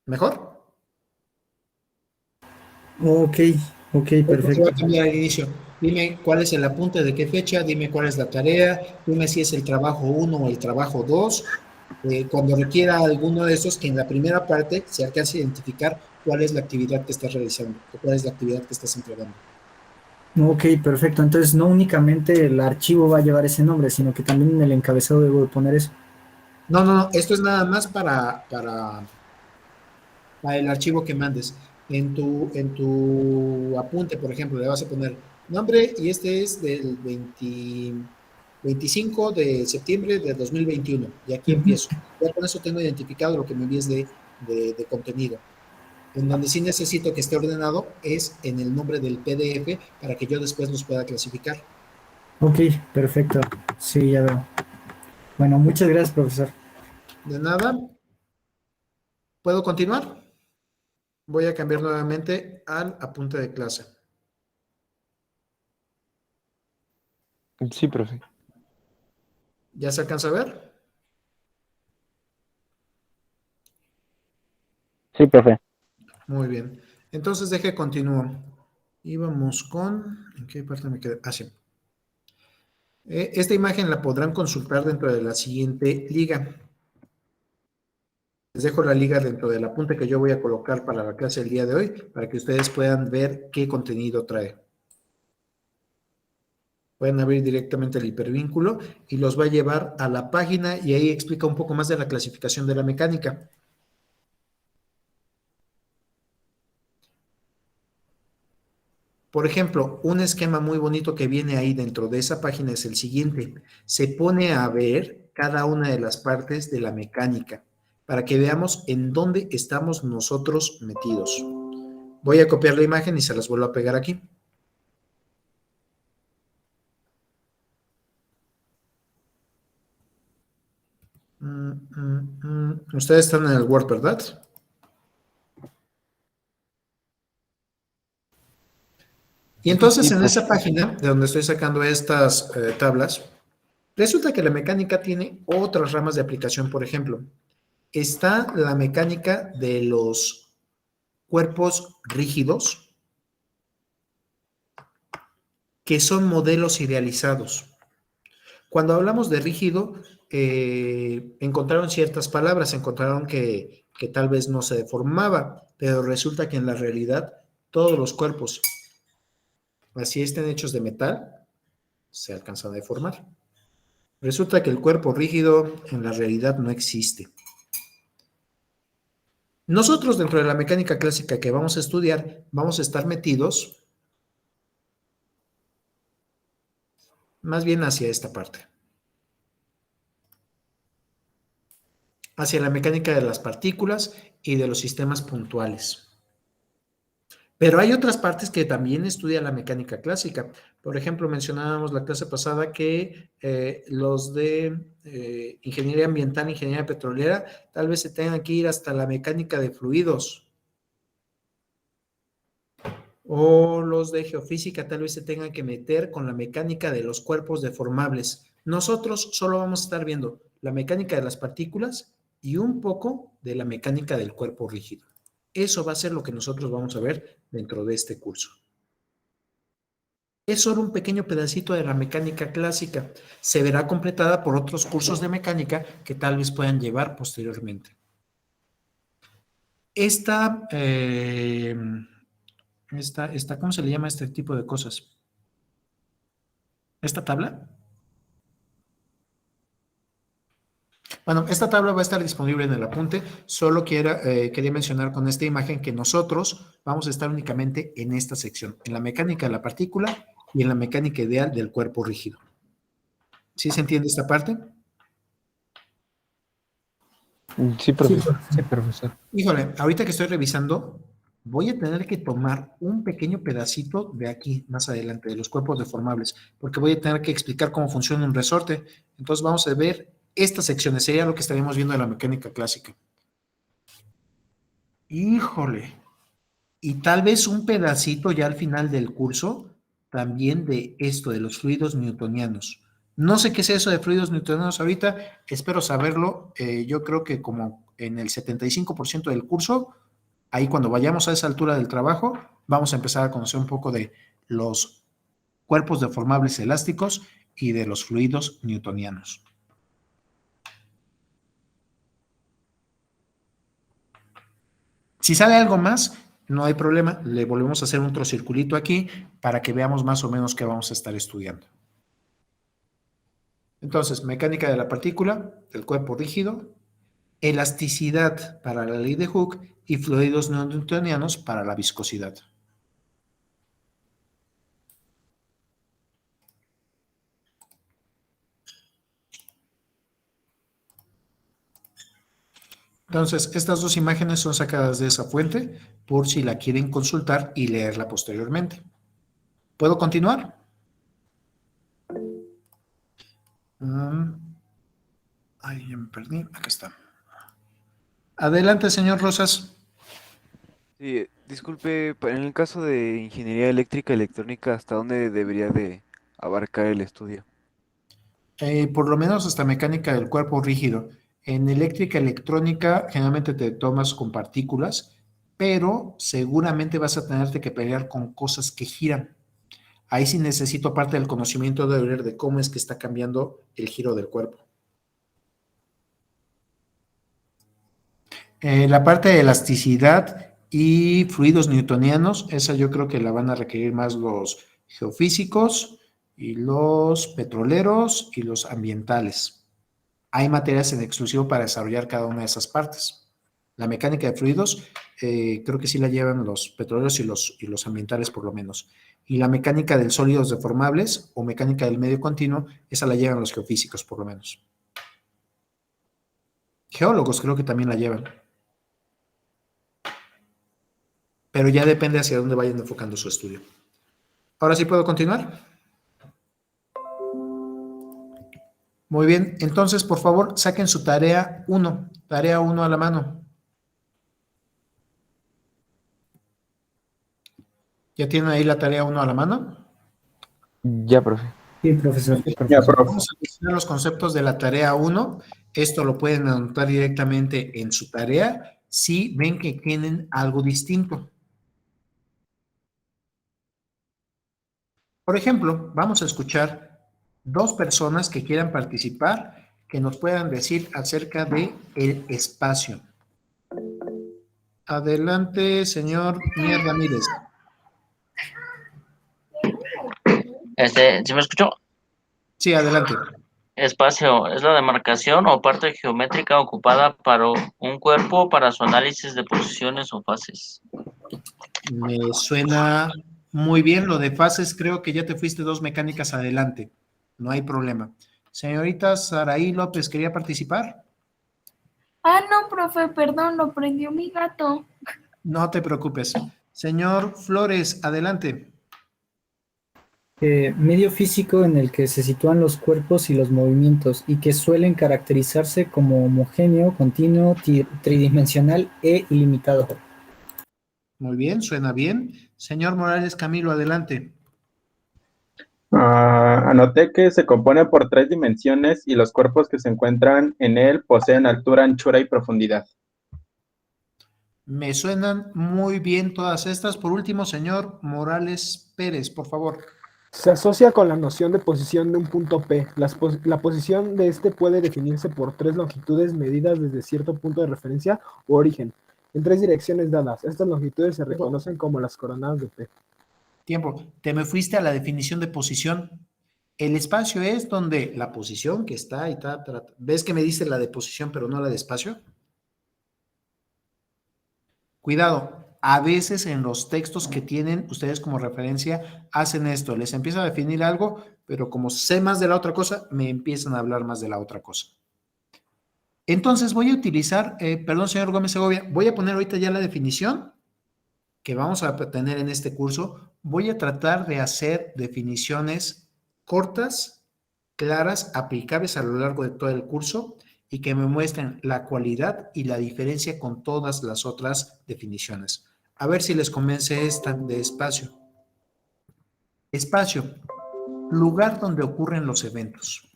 ¿Mejor? Ok, perfecto. Se va a cambiar al inicio. Dime cuál es el apunte, de qué fecha, dime cuál es la tarea, dime si es el trabajo 1 o el trabajo 2. Cuando requiera alguno de esos, que en la primera parte se alcance a identificar cuál es la actividad que estás realizando o cuál es la actividad que estás entregando. Ok, perfecto. Entonces no únicamente el archivo va a llevar ese nombre, sino que también en el encabezado debo de poner eso. No, esto es nada más para el archivo que mandes. En tu apunte, por ejemplo, le vas a poner nombre y este es del 25 de septiembre de 2021 y aquí empiezo. Ya con eso tengo identificado lo que me envíes de contenido. En donde sí necesito que esté ordenado es en el nombre del PDF para que yo después los pueda clasificar. Ok, perfecto. Sí, ya veo. Bueno, muchas gracias, profesor. De nada. ¿Puedo continuar? Voy a cambiar nuevamente al apunte de clase. Sí, profe. ¿Ya se alcanza a ver? Sí, profe. Muy bien. Entonces deje continúo. Íbamos con... ¿En qué parte me quedé? Sí. Esta imagen la podrán consultar dentro de la siguiente liga. Les dejo la liga dentro del apunte que yo voy a colocar para la clase el día de hoy, para que ustedes puedan ver qué contenido trae. Pueden abrir directamente el hipervínculo y los va a llevar a la página y ahí explica un poco más de la clasificación de la mecánica. Por ejemplo, un esquema muy bonito que viene ahí dentro de esa página es el siguiente. Se pone a ver cada una de las partes de la mecánica para que veamos en dónde estamos nosotros metidos. Voy a copiar la imagen y se las vuelvo a pegar aquí. Ustedes están en el Word, ¿verdad? Y entonces en esa página de donde estoy sacando estas tablas, resulta que la mecánica tiene otras ramas de aplicación. Por ejemplo, está la mecánica de los cuerpos rígidos, que son modelos idealizados. Cuando hablamos de rígido, encontraron ciertas palabras, encontraron que tal vez no se deformaba, pero resulta que en la realidad todos los cuerpos, así estén hechos de metal, se alcanzan a deformar. Resulta que el cuerpo rígido en la realidad no existe. Nosotros dentro de la mecánica clásica que vamos a estudiar, vamos a estar metidos más bien hacia esta parte. Hacia la mecánica de las partículas y de los sistemas puntuales. Pero hay otras partes que también estudia la mecánica clásica. Por ejemplo, mencionábamos la clase pasada que los de ingeniería ambiental, ingeniería petrolera, tal vez se tengan que ir hasta la mecánica de fluidos. O los de geofísica tal vez se tengan que meter con la mecánica de los cuerpos deformables. Nosotros solo vamos a estar viendo la mecánica de las partículas y un poco de la mecánica del cuerpo rígido. Eso va a ser lo que nosotros vamos a ver dentro de este curso. Es solo un pequeño pedacito de la mecánica clásica. Se verá completada por otros cursos de mecánica que tal vez puedan llevar posteriormente. ¿Cómo se le llama este tipo de cosas? ¿Esta tabla? Bueno, esta tabla va a estar disponible en el apunte. Solo quería mencionar con esta imagen que nosotros vamos a estar únicamente en esta sección, en la mecánica de la partícula y en la mecánica ideal del cuerpo rígido. ¿Sí se entiende esta parte? Sí, profesor. Sí, profesor. Híjole, ahorita que estoy revisando, voy a tener que tomar un pequeño pedacito de aquí, más adelante, de los cuerpos deformables, porque voy a tener que explicar cómo funciona un resorte. Entonces vamos a ver estas secciones, sería lo que estaríamos viendo de la mecánica clásica. Híjole. Y tal vez un pedacito ya al final del curso, también de esto, de los fluidos newtonianos. No sé qué es eso de fluidos newtonianos ahorita, espero saberlo. Yo creo que como en el 75% del curso, ahí cuando vayamos a esa altura del trabajo, vamos a empezar a conocer un poco de los cuerpos deformables elásticos y de los fluidos newtonianos. Si sale algo más, no hay problema, le volvemos a hacer otro circulito aquí para que veamos más o menos qué vamos a estar estudiando. Entonces, mecánica de la partícula, del cuerpo rígido, elasticidad para la ley de Hooke y fluidos no newtonianos para la viscosidad. Entonces, estas dos imágenes son sacadas de esa fuente por si la quieren consultar y leerla posteriormente. ¿Puedo continuar? Ay, ya me perdí. Acá está. Adelante, señor Rosas. Sí, disculpe, en el caso de ingeniería eléctrica y electrónica, ¿hasta dónde debería de abarcar el estudio? Por lo menos hasta mecánica del cuerpo rígido. En eléctrica electrónica generalmente te tomas con partículas, pero seguramente vas a tenerte que pelear con cosas que giran. Ahí sí necesito parte del conocimiento de ver de cómo es que está cambiando el giro del cuerpo. La parte de elasticidad y fluidos newtonianos, esa yo creo que la van a requerir más los geofísicos y los petroleros y los ambientales. Hay materias en exclusivo para desarrollar cada una de esas partes. La mecánica de fluidos, creo que sí la llevan los petroleros y los ambientales por lo menos. Y la mecánica de sólidos deformables o mecánica del medio continuo, esa la llevan los geofísicos por lo menos. Geólogos creo que también la llevan. Pero ya depende hacia dónde vayan enfocando su estudio. Ahora sí puedo continuar. Muy bien, entonces por favor saquen su tarea 1. Tarea 1 a la mano. ¿Ya tienen ahí la tarea 1 a la mano? Ya, profe. Sí, profesor. Ya, profe. Vamos a mencionar los conceptos de la tarea 1. Esto lo pueden anotar directamente en su tarea si ven que tienen algo distinto. Por ejemplo, vamos a escuchar 2 personas que quieran participar, que nos puedan decir acerca de el espacio. Adelante, señor Mier Ramírez. ¿Sí me escuchó? Sí, adelante. Espacio es la demarcación o parte geométrica ocupada para un cuerpo para su análisis de posiciones o fases. Me suena muy bien lo de fases. Creo que ya te fuiste 2 mecánicas adelante. No hay problema. Señorita Saraí López, ¿quería participar? Ah, no, profe, perdón, lo prendió mi gato. No te preocupes. Señor Flores, adelante. Medio físico en el que se sitúan los cuerpos y los movimientos y que suelen caracterizarse como homogéneo, continuo, tridimensional e ilimitado. Muy bien, suena bien. Señor Morales Camilo, adelante. Anoté que se compone por 3 dimensiones y los cuerpos que se encuentran en él poseen altura, anchura y profundidad. Me suenan muy bien todas estas. Por último, señor Morales Pérez, por favor. Se asocia con la noción de posición de un punto P. La posición de este puede definirse por 3 longitudes medidas desde cierto punto de referencia o origen, en 3 direcciones dadas. Estas longitudes se reconocen como las coordenadas de P. Tiempo. Te me fuiste a la definición de posición. El espacio es donde la posición que está y ¿ves que me dice la de posición pero no la de espacio? Cuidado. A veces en los textos que tienen ustedes como referencia hacen esto, les empiezo a definir algo, pero como sé más de la otra cosa, me empiezan a hablar más de la otra cosa. Entonces voy a utilizar, perdón señor Gómez Segovia, voy a poner ahorita ya la definición que vamos a tener en este curso. Voy a tratar de hacer definiciones cortas, claras, aplicables a lo largo de todo el curso y que me muestren la cualidad y la diferencia con todas las otras definiciones. A ver si les convence esta de espacio. Espacio, lugar donde ocurren los eventos.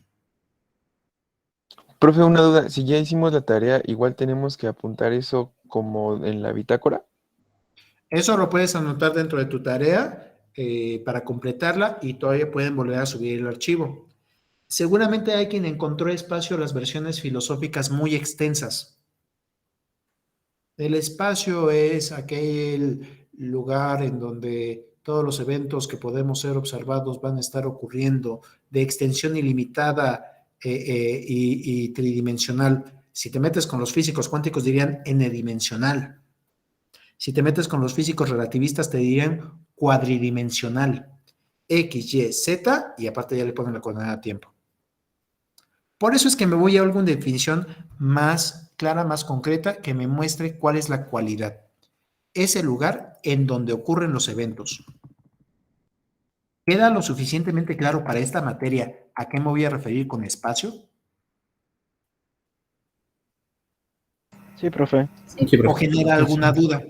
Profe, una duda. Si ya hicimos la tarea, igual tenemos que apuntar eso como en la bitácora. Eso lo puedes anotar dentro de tu tarea para completarla y todavía pueden volver a subir el archivo. Seguramente hay quien encontró espacio las versiones filosóficas muy extensas. El espacio es aquel lugar en donde todos los eventos que podemos ser observados van a estar ocurriendo de extensión ilimitada y tridimensional. Si te metes con los físicos cuánticos dirían n-dimensional. Si te metes con los físicos relativistas te dirían cuadridimensional. X, Y, Z y aparte ya le ponen la coordenada a tiempo. Por eso es que me voy a alguna definición más clara, más concreta, que me muestre cuál es la cualidad. Es el lugar en donde ocurren los eventos. ¿Queda lo suficientemente claro para esta materia a qué me voy a referir con espacio? Sí, profe. ¿O genera alguna duda?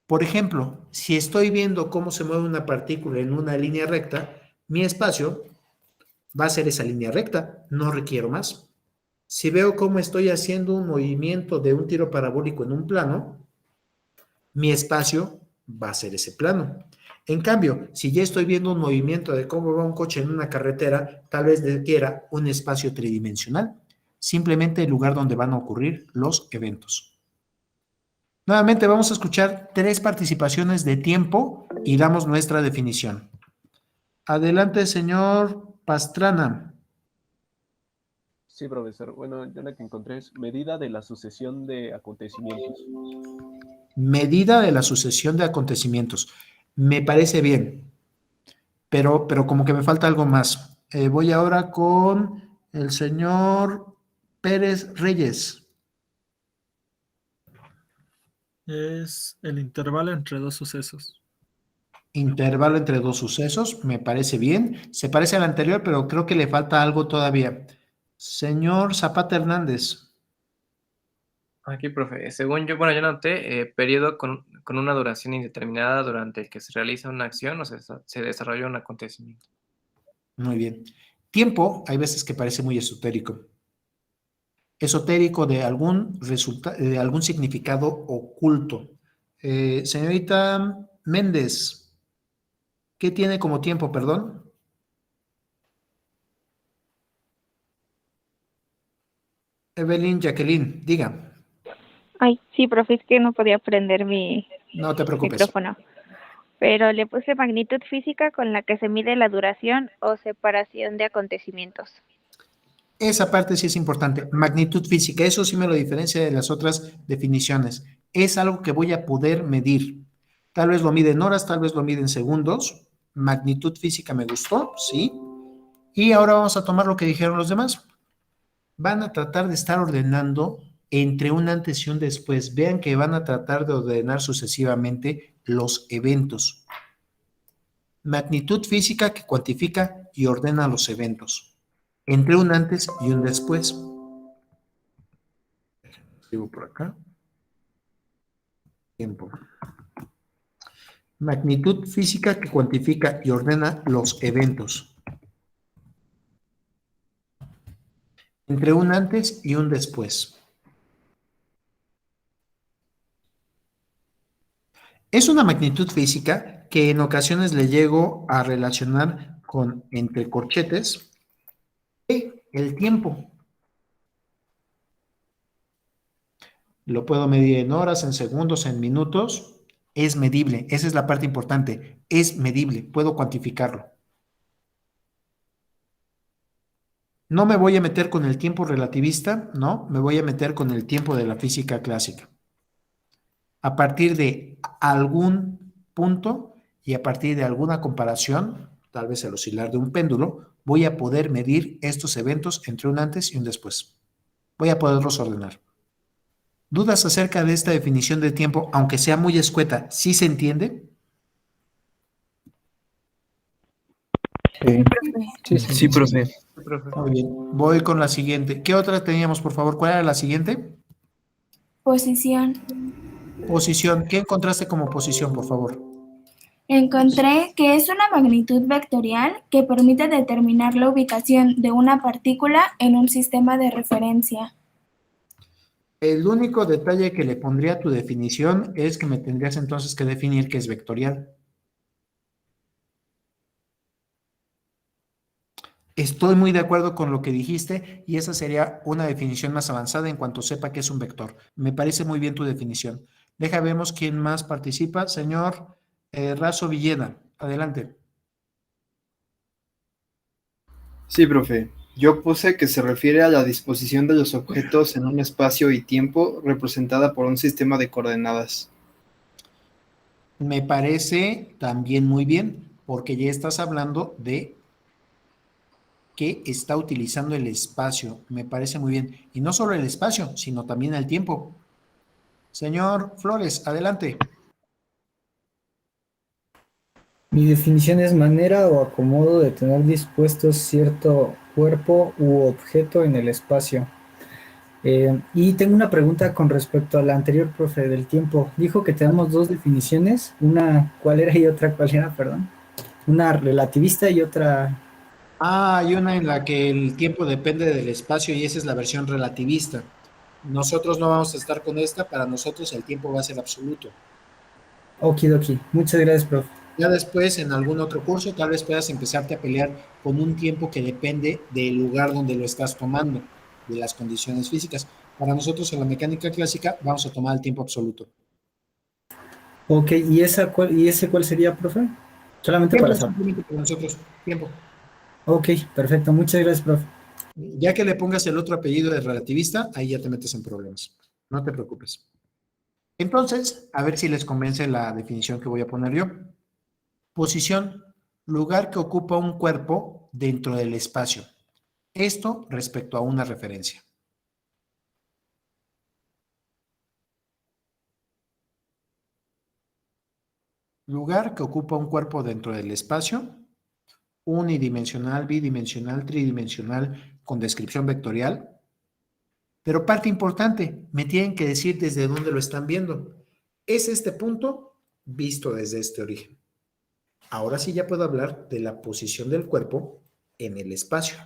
Por ejemplo, si estoy viendo cómo se mueve una partícula en una línea recta, mi espacio va a ser esa línea recta, no requiero más. Si veo cómo estoy haciendo un movimiento de un tiro parabólico en un plano, mi espacio va a ser ese plano. En cambio, si ya estoy viendo un movimiento de cómo va un coche en una carretera, tal vez requiera un espacio tridimensional, simplemente el lugar donde van a ocurrir los eventos. Nuevamente vamos a escuchar 3 participaciones de tiempo y damos nuestra definición. Adelante, señor Pastrana. Sí, profesor. Bueno, yo la que encontré es medida de la sucesión de acontecimientos. Medida de la sucesión de acontecimientos. Me parece bien, pero como que me falta algo más. Voy ahora con el señor Pérez Reyes. Es el intervalo entre dos sucesos. Intervalo entre 2 sucesos, me parece bien. Se parece al anterior, pero creo que le falta algo todavía. Señor Zapata Hernández. Aquí, profe. Según yo, bueno, yo noté periodo con una duración indeterminada durante el que se realiza una acción o se desarrolla un acontecimiento. Muy bien. Tiempo, hay veces que parece muy esotérico. Esotérico de algún significado oculto. Señorita Méndez, ¿qué tiene como tiempo, perdón? Evelyn Jacqueline, diga. Ay, sí, profe, es que no podía prender mi No te preocupes. micrófono. Pero le puse magnitud física con la que se mide la duración o separación de acontecimientos. Esa parte sí es importante. Magnitud física, eso sí me lo diferencia de las otras definiciones. Es algo que voy a poder medir. Tal vez lo mide en horas, tal vez lo mide en segundos. Magnitud física me gustó, sí. Y ahora vamos a tomar lo que dijeron los demás. Van a tratar de estar ordenando entre un antes y un después. Vean que van a tratar de ordenar sucesivamente los eventos. Magnitud física que cuantifica y ordena los eventos. Entre un antes y un después. Sigo por acá. Tiempo. Magnitud física que cuantifica y ordena los eventos. Entre un antes y un después. Es una magnitud física que en ocasiones le llego a relacionar con entre corchetes el tiempo. Lo puedo medir en horas, en segundos, en minutos. Es medible. Esa es la parte importante. Es medible. Puedo cuantificarlo. No me voy a meter con el tiempo relativista, no. Me voy a meter con el tiempo de la física clásica. A partir de algún punto y a partir de alguna comparación, tal vez el oscilar de un péndulo, voy a poder medir estos eventos entre un antes y un después. Voy a poderlos ordenar. ¿Dudas acerca de esta definición de tiempo, aunque sea muy escueta, sí se entiende? Sí, profe. Muy bien. Voy con la siguiente. ¿Qué otra teníamos, por favor? ¿Cuál era la siguiente? Posición. Posición. ¿Qué encontraste como posición, por favor? Encontré que es una magnitud vectorial que permite determinar la ubicación de una partícula en un sistema de referencia. El único detalle que le pondría a tu definición es que me tendrías entonces que definir qué es vectorial. Estoy muy de acuerdo con lo que dijiste y esa sería una definición más avanzada en cuanto sepa qué es un vector. Me parece muy bien tu definición. Vemos quién más participa. Señor Razo Villeda, adelante. Sí, profe. Yo puse que se refiere a la disposición de los objetos en un espacio y tiempo representada por un sistema de coordenadas. Me parece también muy bien, porque ya estás hablando de que está utilizando el espacio. Me parece muy bien. Y no solo el espacio, sino también el tiempo. Señor Flores, adelante. Mi definición es manera o acomodo de tener dispuesto cierto cuerpo u objeto en el espacio. Y tengo una pregunta con respecto a la anterior, profe, del tiempo. Dijo que tenemos 2 definiciones, una cuál era y otra cuál era, perdón. Una relativista y otra... Hay una en la que el tiempo depende del espacio y esa es la versión relativista. Nosotros no vamos a estar con esta, para nosotros el tiempo va a ser absoluto. Okidoki, muchas gracias, profe. Ya después, en algún otro curso, tal vez puedas empezarte a pelear con un tiempo que depende del lugar donde lo estás tomando, de las condiciones físicas. Para nosotros en la mecánica clásica vamos a tomar el tiempo absoluto. Ok, ¿y ese cuál sería, profe? Solamente para Tiempo, saber. simplemente para nosotros. Tiempo. Ok, perfecto. Muchas gracias, profe. Ya que le pongas el otro apellido de relativista, ahí ya te metes en problemas. No te preocupes. Entonces, a ver si les convence la definición que voy a poner yo. Posición, lugar que ocupa un cuerpo dentro del espacio. Esto respecto a una referencia. Lugar que ocupa un cuerpo dentro del espacio, unidimensional, bidimensional, tridimensional, con descripción vectorial. Pero parte importante, me tienen que decir desde dónde lo están viendo. Es este punto visto desde este origen. Ahora sí ya puedo hablar de la posición del cuerpo en el espacio.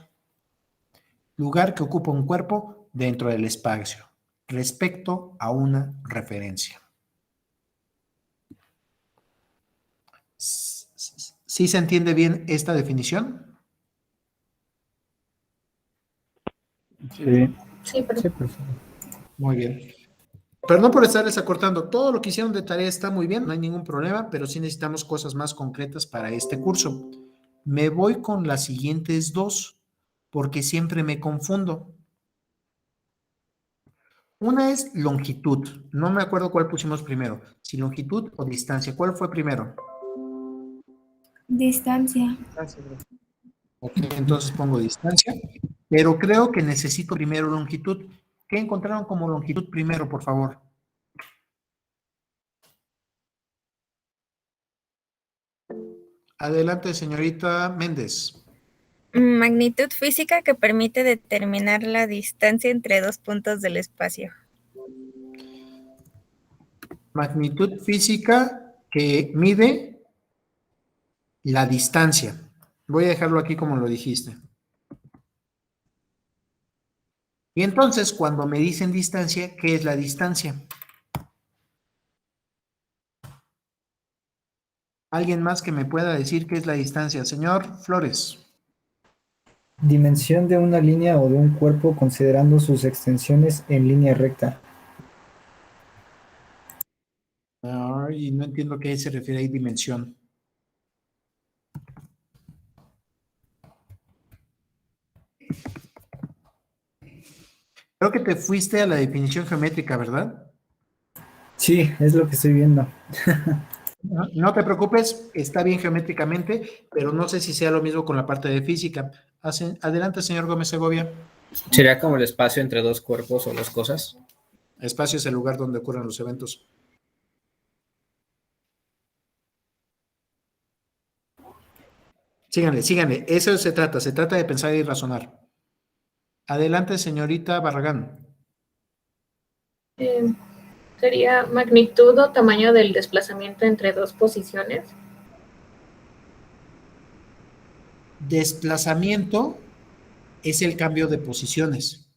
Lugar que ocupa un cuerpo dentro del espacio, respecto a una referencia. ¿Sí se entiende bien esta definición? Sí. Sí, pero... Sí, perfecto. Muy bien. Perdón por estarles acortando. Todo lo que hicieron de tarea está muy bien, no hay ningún problema, pero sí necesitamos cosas más concretas para este curso. Me voy con las siguientes dos, porque siempre me confundo. Una es longitud. No me acuerdo cuál pusimos primero, si longitud o distancia. ¿Cuál fue primero? Distancia. Ok, entonces pongo distancia, pero creo que necesito primero longitud. ¿Qué encontraron como longitud primero, por favor? Adelante, señorita Méndez. Magnitud física que permite determinar la distancia entre dos puntos del espacio. Magnitud física que mide la distancia. Voy a dejarlo aquí como lo dijiste. Y entonces, cuando me dicen distancia, ¿qué es la distancia? ¿Alguien más que me pueda decir qué es la distancia? Señor Flores. Dimensión de una línea o de un cuerpo considerando sus extensiones en línea recta. Ay, no entiendo a qué se refiere ahí dimensión. Creo que te fuiste a la definición geométrica, ¿verdad? Sí, es lo que estoy viendo. No te preocupes, está bien geométricamente, pero no sé si sea lo mismo con la parte de física. Adelante, señor Gómez Segovia. ¿Sería como el espacio entre dos cuerpos o dos cosas? Espacio es el lugar donde ocurren los eventos. Síganle. Eso se trata de pensar y razonar. Adelante, señorita Barragán. Sería magnitud o tamaño del desplazamiento entre dos posiciones. Desplazamiento es el cambio de posiciones.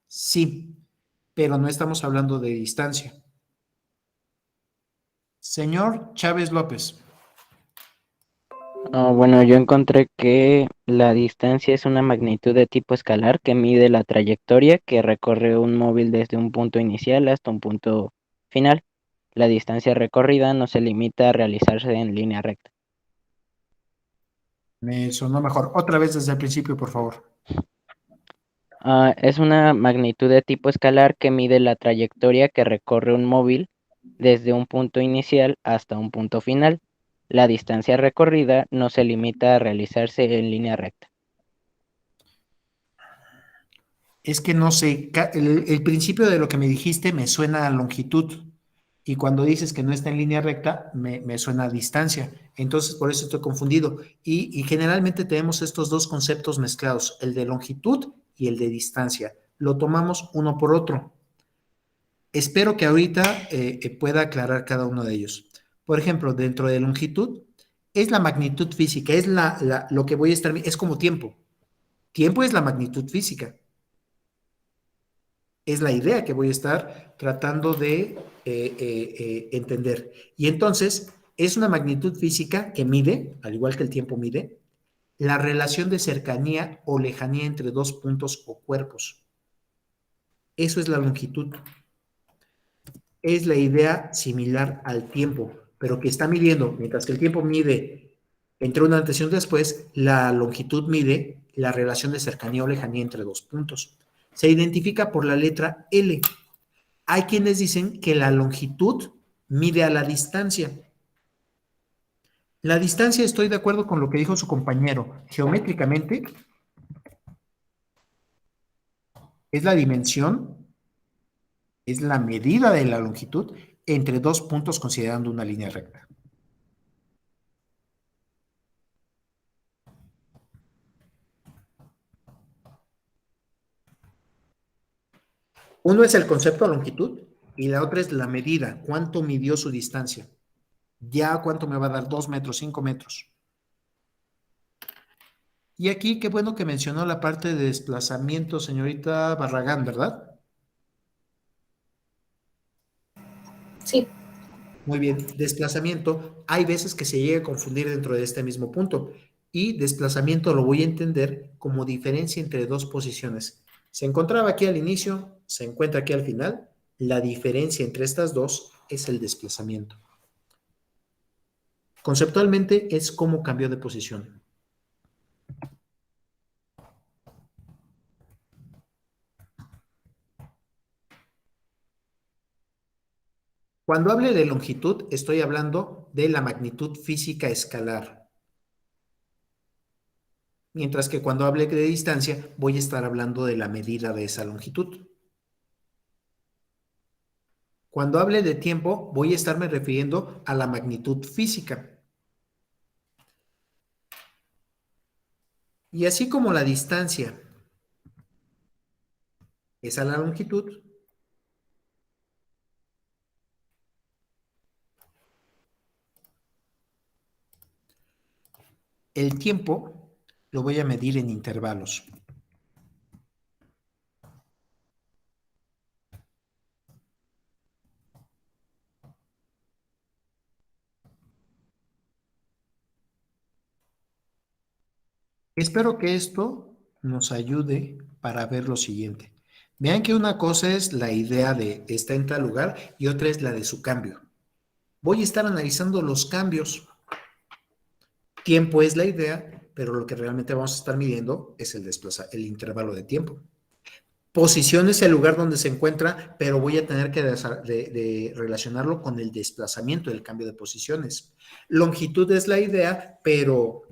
Sí, pero no estamos hablando de distancia. Señor Chávez López. Bueno, yo encontré que la distancia es una magnitud de tipo escalar que mide la trayectoria que recorre un móvil desde un punto inicial hasta un punto final. La distancia recorrida no se limita a realizarse en línea recta. Me sonó mejor. Otra vez desde el principio, por favor. Es una magnitud de tipo escalar que mide la trayectoria que recorre un móvil desde un punto inicial hasta un punto final. La distancia recorrida no se limita a realizarse en línea recta. Es que no sé, el principio de lo que me dijiste me suena a longitud y cuando dices que no está en línea recta me suena a distancia. Entonces por eso estoy confundido. Y generalmente tenemos estos dos conceptos mezclados, el de longitud y el de distancia. Lo tomamos uno por otro. Espero que ahorita pueda aclarar cada uno de ellos. Por ejemplo, dentro de longitud es la magnitud física, es lo que voy a estar, es como tiempo. Tiempo es la magnitud física. Es la idea que voy a estar tratando de entender. Y entonces, es una magnitud física que mide, al igual que el tiempo mide, la relación de cercanía o lejanía entre dos puntos o cuerpos. Eso es la longitud. Es la idea similar al tiempo. pero que está midiendo, mientras que el tiempo mide entre una antes y un después, la longitud mide la relación de cercanía o lejanía entre dos puntos. Se identifica por la letra L. Hay quienes dicen que la longitud mide a la distancia. La distancia, estoy de acuerdo con lo que dijo su compañero. Geométricamente, es la dimensión, es la medida de la longitud entre dos puntos considerando una línea recta. Uno es el concepto de longitud y la otra es la medida, cuánto midió su distancia. Ya cuánto me va a dar 2 metros, 5 metros. Y aquí, qué bueno que mencionó la parte de desplazamiento, señorita Barragán, ¿verdad? Sí. Muy bien, desplazamiento, hay veces que se llega a confundir dentro de este mismo punto. Y desplazamiento lo voy a entender como diferencia entre dos posiciones. Se encontraba aquí al inicio, se encuentra aquí al final. La diferencia entre estas dos es el desplazamiento. Conceptualmente es cómo cambió de posición. Cuando hable de longitud, estoy hablando de la magnitud física escalar. Mientras que cuando hable de distancia, voy a estar hablando de la medida de esa longitud. Cuando hable de tiempo, voy a estarme refiriendo a la magnitud física. Y así como la distancia es a la longitud, el tiempo lo voy a medir en intervalos. Espero que esto nos ayude para ver lo siguiente. Vean que una cosa es la idea de está en tal lugar y otra es la de su cambio. Voy a estar analizando los cambios. Tiempo es la idea, pero lo que realmente vamos a estar midiendo es el intervalo de tiempo. Posición es el lugar donde se encuentra, pero voy a tener que de relacionarlo con el desplazamiento, el cambio de posiciones. Longitud es la idea, pero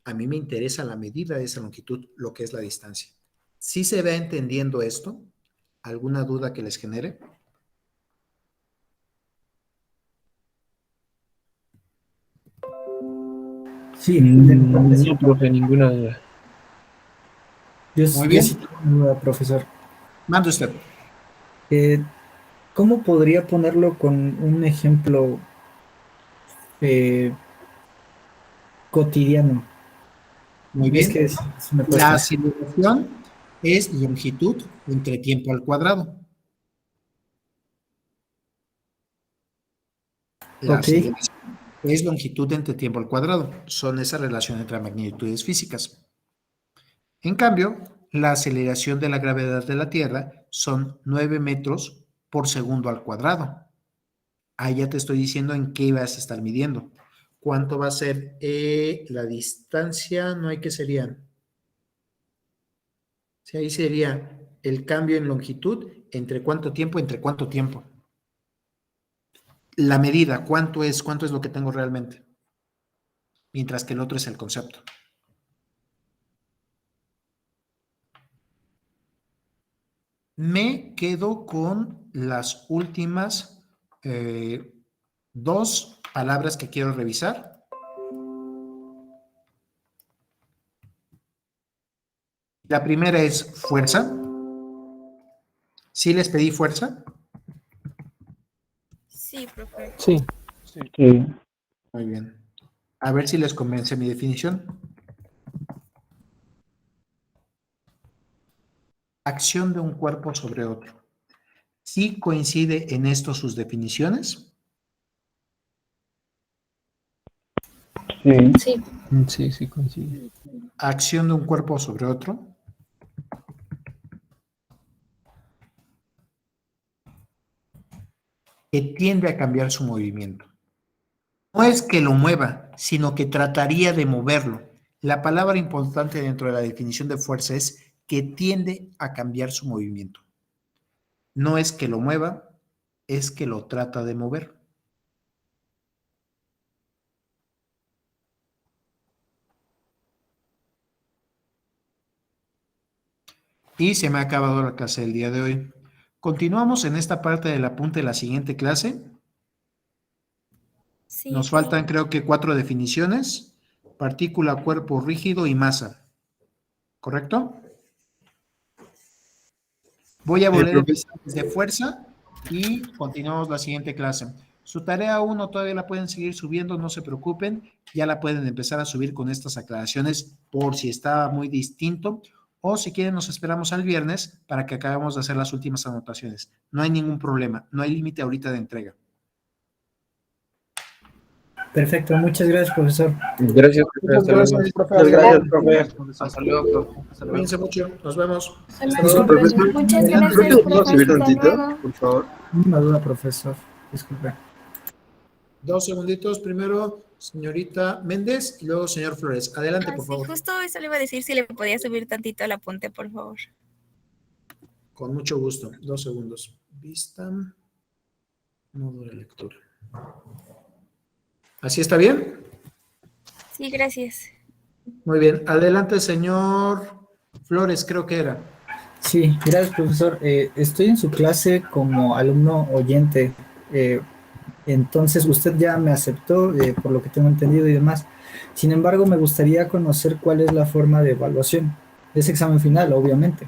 a mí me interesa la medida de esa longitud, lo que es la distancia. ¿Sí se va entendiendo esto? ¿Alguna duda que les genere? Sí, No, profe, ninguna duda. Muy bien. Sí tengo una duda, profesor. Mande usted. ¿Cómo podría ponerlo con un ejemplo cotidiano? Muy Es bien. que sí me La cuesta. aceleración es longitud entre tiempo al cuadrado. La Ok. aceleración es longitud entre tiempo al cuadrado. Son esa relación entre magnitudes físicas. En cambio, la aceleración de la gravedad de la Tierra son 9 metros por segundo al cuadrado. Ahí ya te estoy diciendo en qué vas a estar midiendo. ¿Cuánto va a ser la distancia? No hay que serían. Sí, ahí sería el cambio en longitud entre cuánto tiempo, entre cuánto tiempo. La medida, cuánto es lo que tengo realmente. Mientras que el otro es el concepto. Me quedo con las últimas dos palabras que quiero revisar. La primera es fuerza. ¿Sí les pedí fuerza? Sí, profe. Sí. Muy bien. A ver si les convence mi definición. Acción de un cuerpo sobre otro. ¿Sí coincide en esto sus definiciones? Sí. Sí, coincide. Acción de un cuerpo sobre otro. Que tiende a cambiar su movimiento. No es que lo mueva, sino que trataría de moverlo. La palabra importante dentro de la definición de fuerza es que tiende a cambiar su movimiento. No es que lo mueva, es que lo trata de mover. Y se me ha acabado la clase del día de hoy. Continuamos en esta parte del apunte de la siguiente clase. Sí, Nos faltan, creo que 4 definiciones: partícula, cuerpo rígido y masa. ¿Correcto? Voy a volver a empezar desde fuerza y continuamos la siguiente clase. Su tarea 1 todavía la pueden seguir subiendo, no se preocupen. Ya la pueden empezar a subir con estas aclaraciones por si está muy distinto. O si quieren, nos esperamos al viernes para que acabemos de hacer las últimas anotaciones. No hay ningún problema, no hay límite ahorita de entrega. Perfecto, muchas gracias, profesor. Gracias, profe. Hasta luego. Muchas gracias, profe. Hasta luego, profe. Hasta luego. Cuídense mucho, nos vemos. Disculpe, muchas Creo gracias, que lo puedo subir profe. Hasta tantito, luego. por favor. Una duda, profesor. Disculpe. 2 segunditos. Primero, señorita Méndez y luego señor Flores. Adelante, por Sí, favor. justo eso le iba a decir si le podía subir tantito el apunte, por favor. Con mucho gusto. 2 segundos. Vista. Modo de lectura. ¿Así está bien? Sí, gracias. Muy bien. Adelante, señor Flores, creo que era. Sí, gracias, profesor. Estoy en su clase como alumno oyente. Entonces, usted ya me aceptó, por lo que tengo entendido y demás. Sin embargo, me gustaría conocer cuál es la forma de evaluación. Es examen final, obviamente.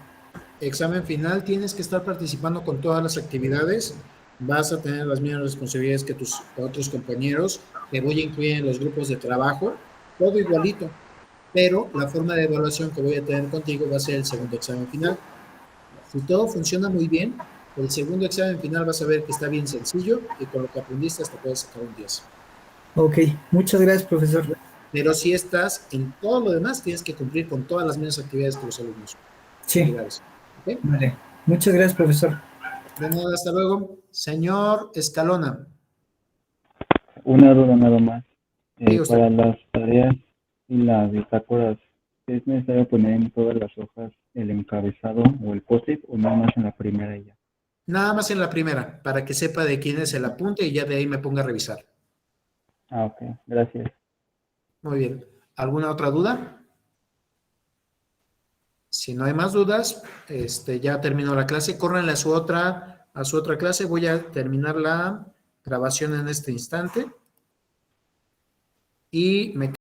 Examen final, tienes que estar participando con todas las actividades. Vas a tener las mismas responsabilidades que tus otros compañeros. Te voy a incluir en los grupos de trabajo. Todo igualito. Pero la forma de evaluación que voy a tener contigo va a ser el segundo examen final. Si todo funciona muy bien, el segundo examen final vas a ver que está bien sencillo y con lo que aprendiste hasta puedes sacar un 10. Ok, muchas gracias, profesor. Pero si estás en todo lo demás, tienes que cumplir con todas las mismas actividades que los alumnos. Sí. ¿Okay? Vale. Muchas gracias, profesor. De nada, hasta luego. Señor Escalona. Una duda nada más. Sí, usted. Para las tareas y las bitácoras, ¿es necesario poner en todas las hojas el encabezado o el post-it o nada más en la primera y ya? Nada más en la primera, para que sepa de quién es el apunte y ya de ahí me ponga a revisar. Ah, ok. Gracias. Muy bien. ¿Alguna otra duda? Si no hay más dudas, ya terminó la clase. Córranle a su otra clase. Voy a terminar la grabación en este instante. Y me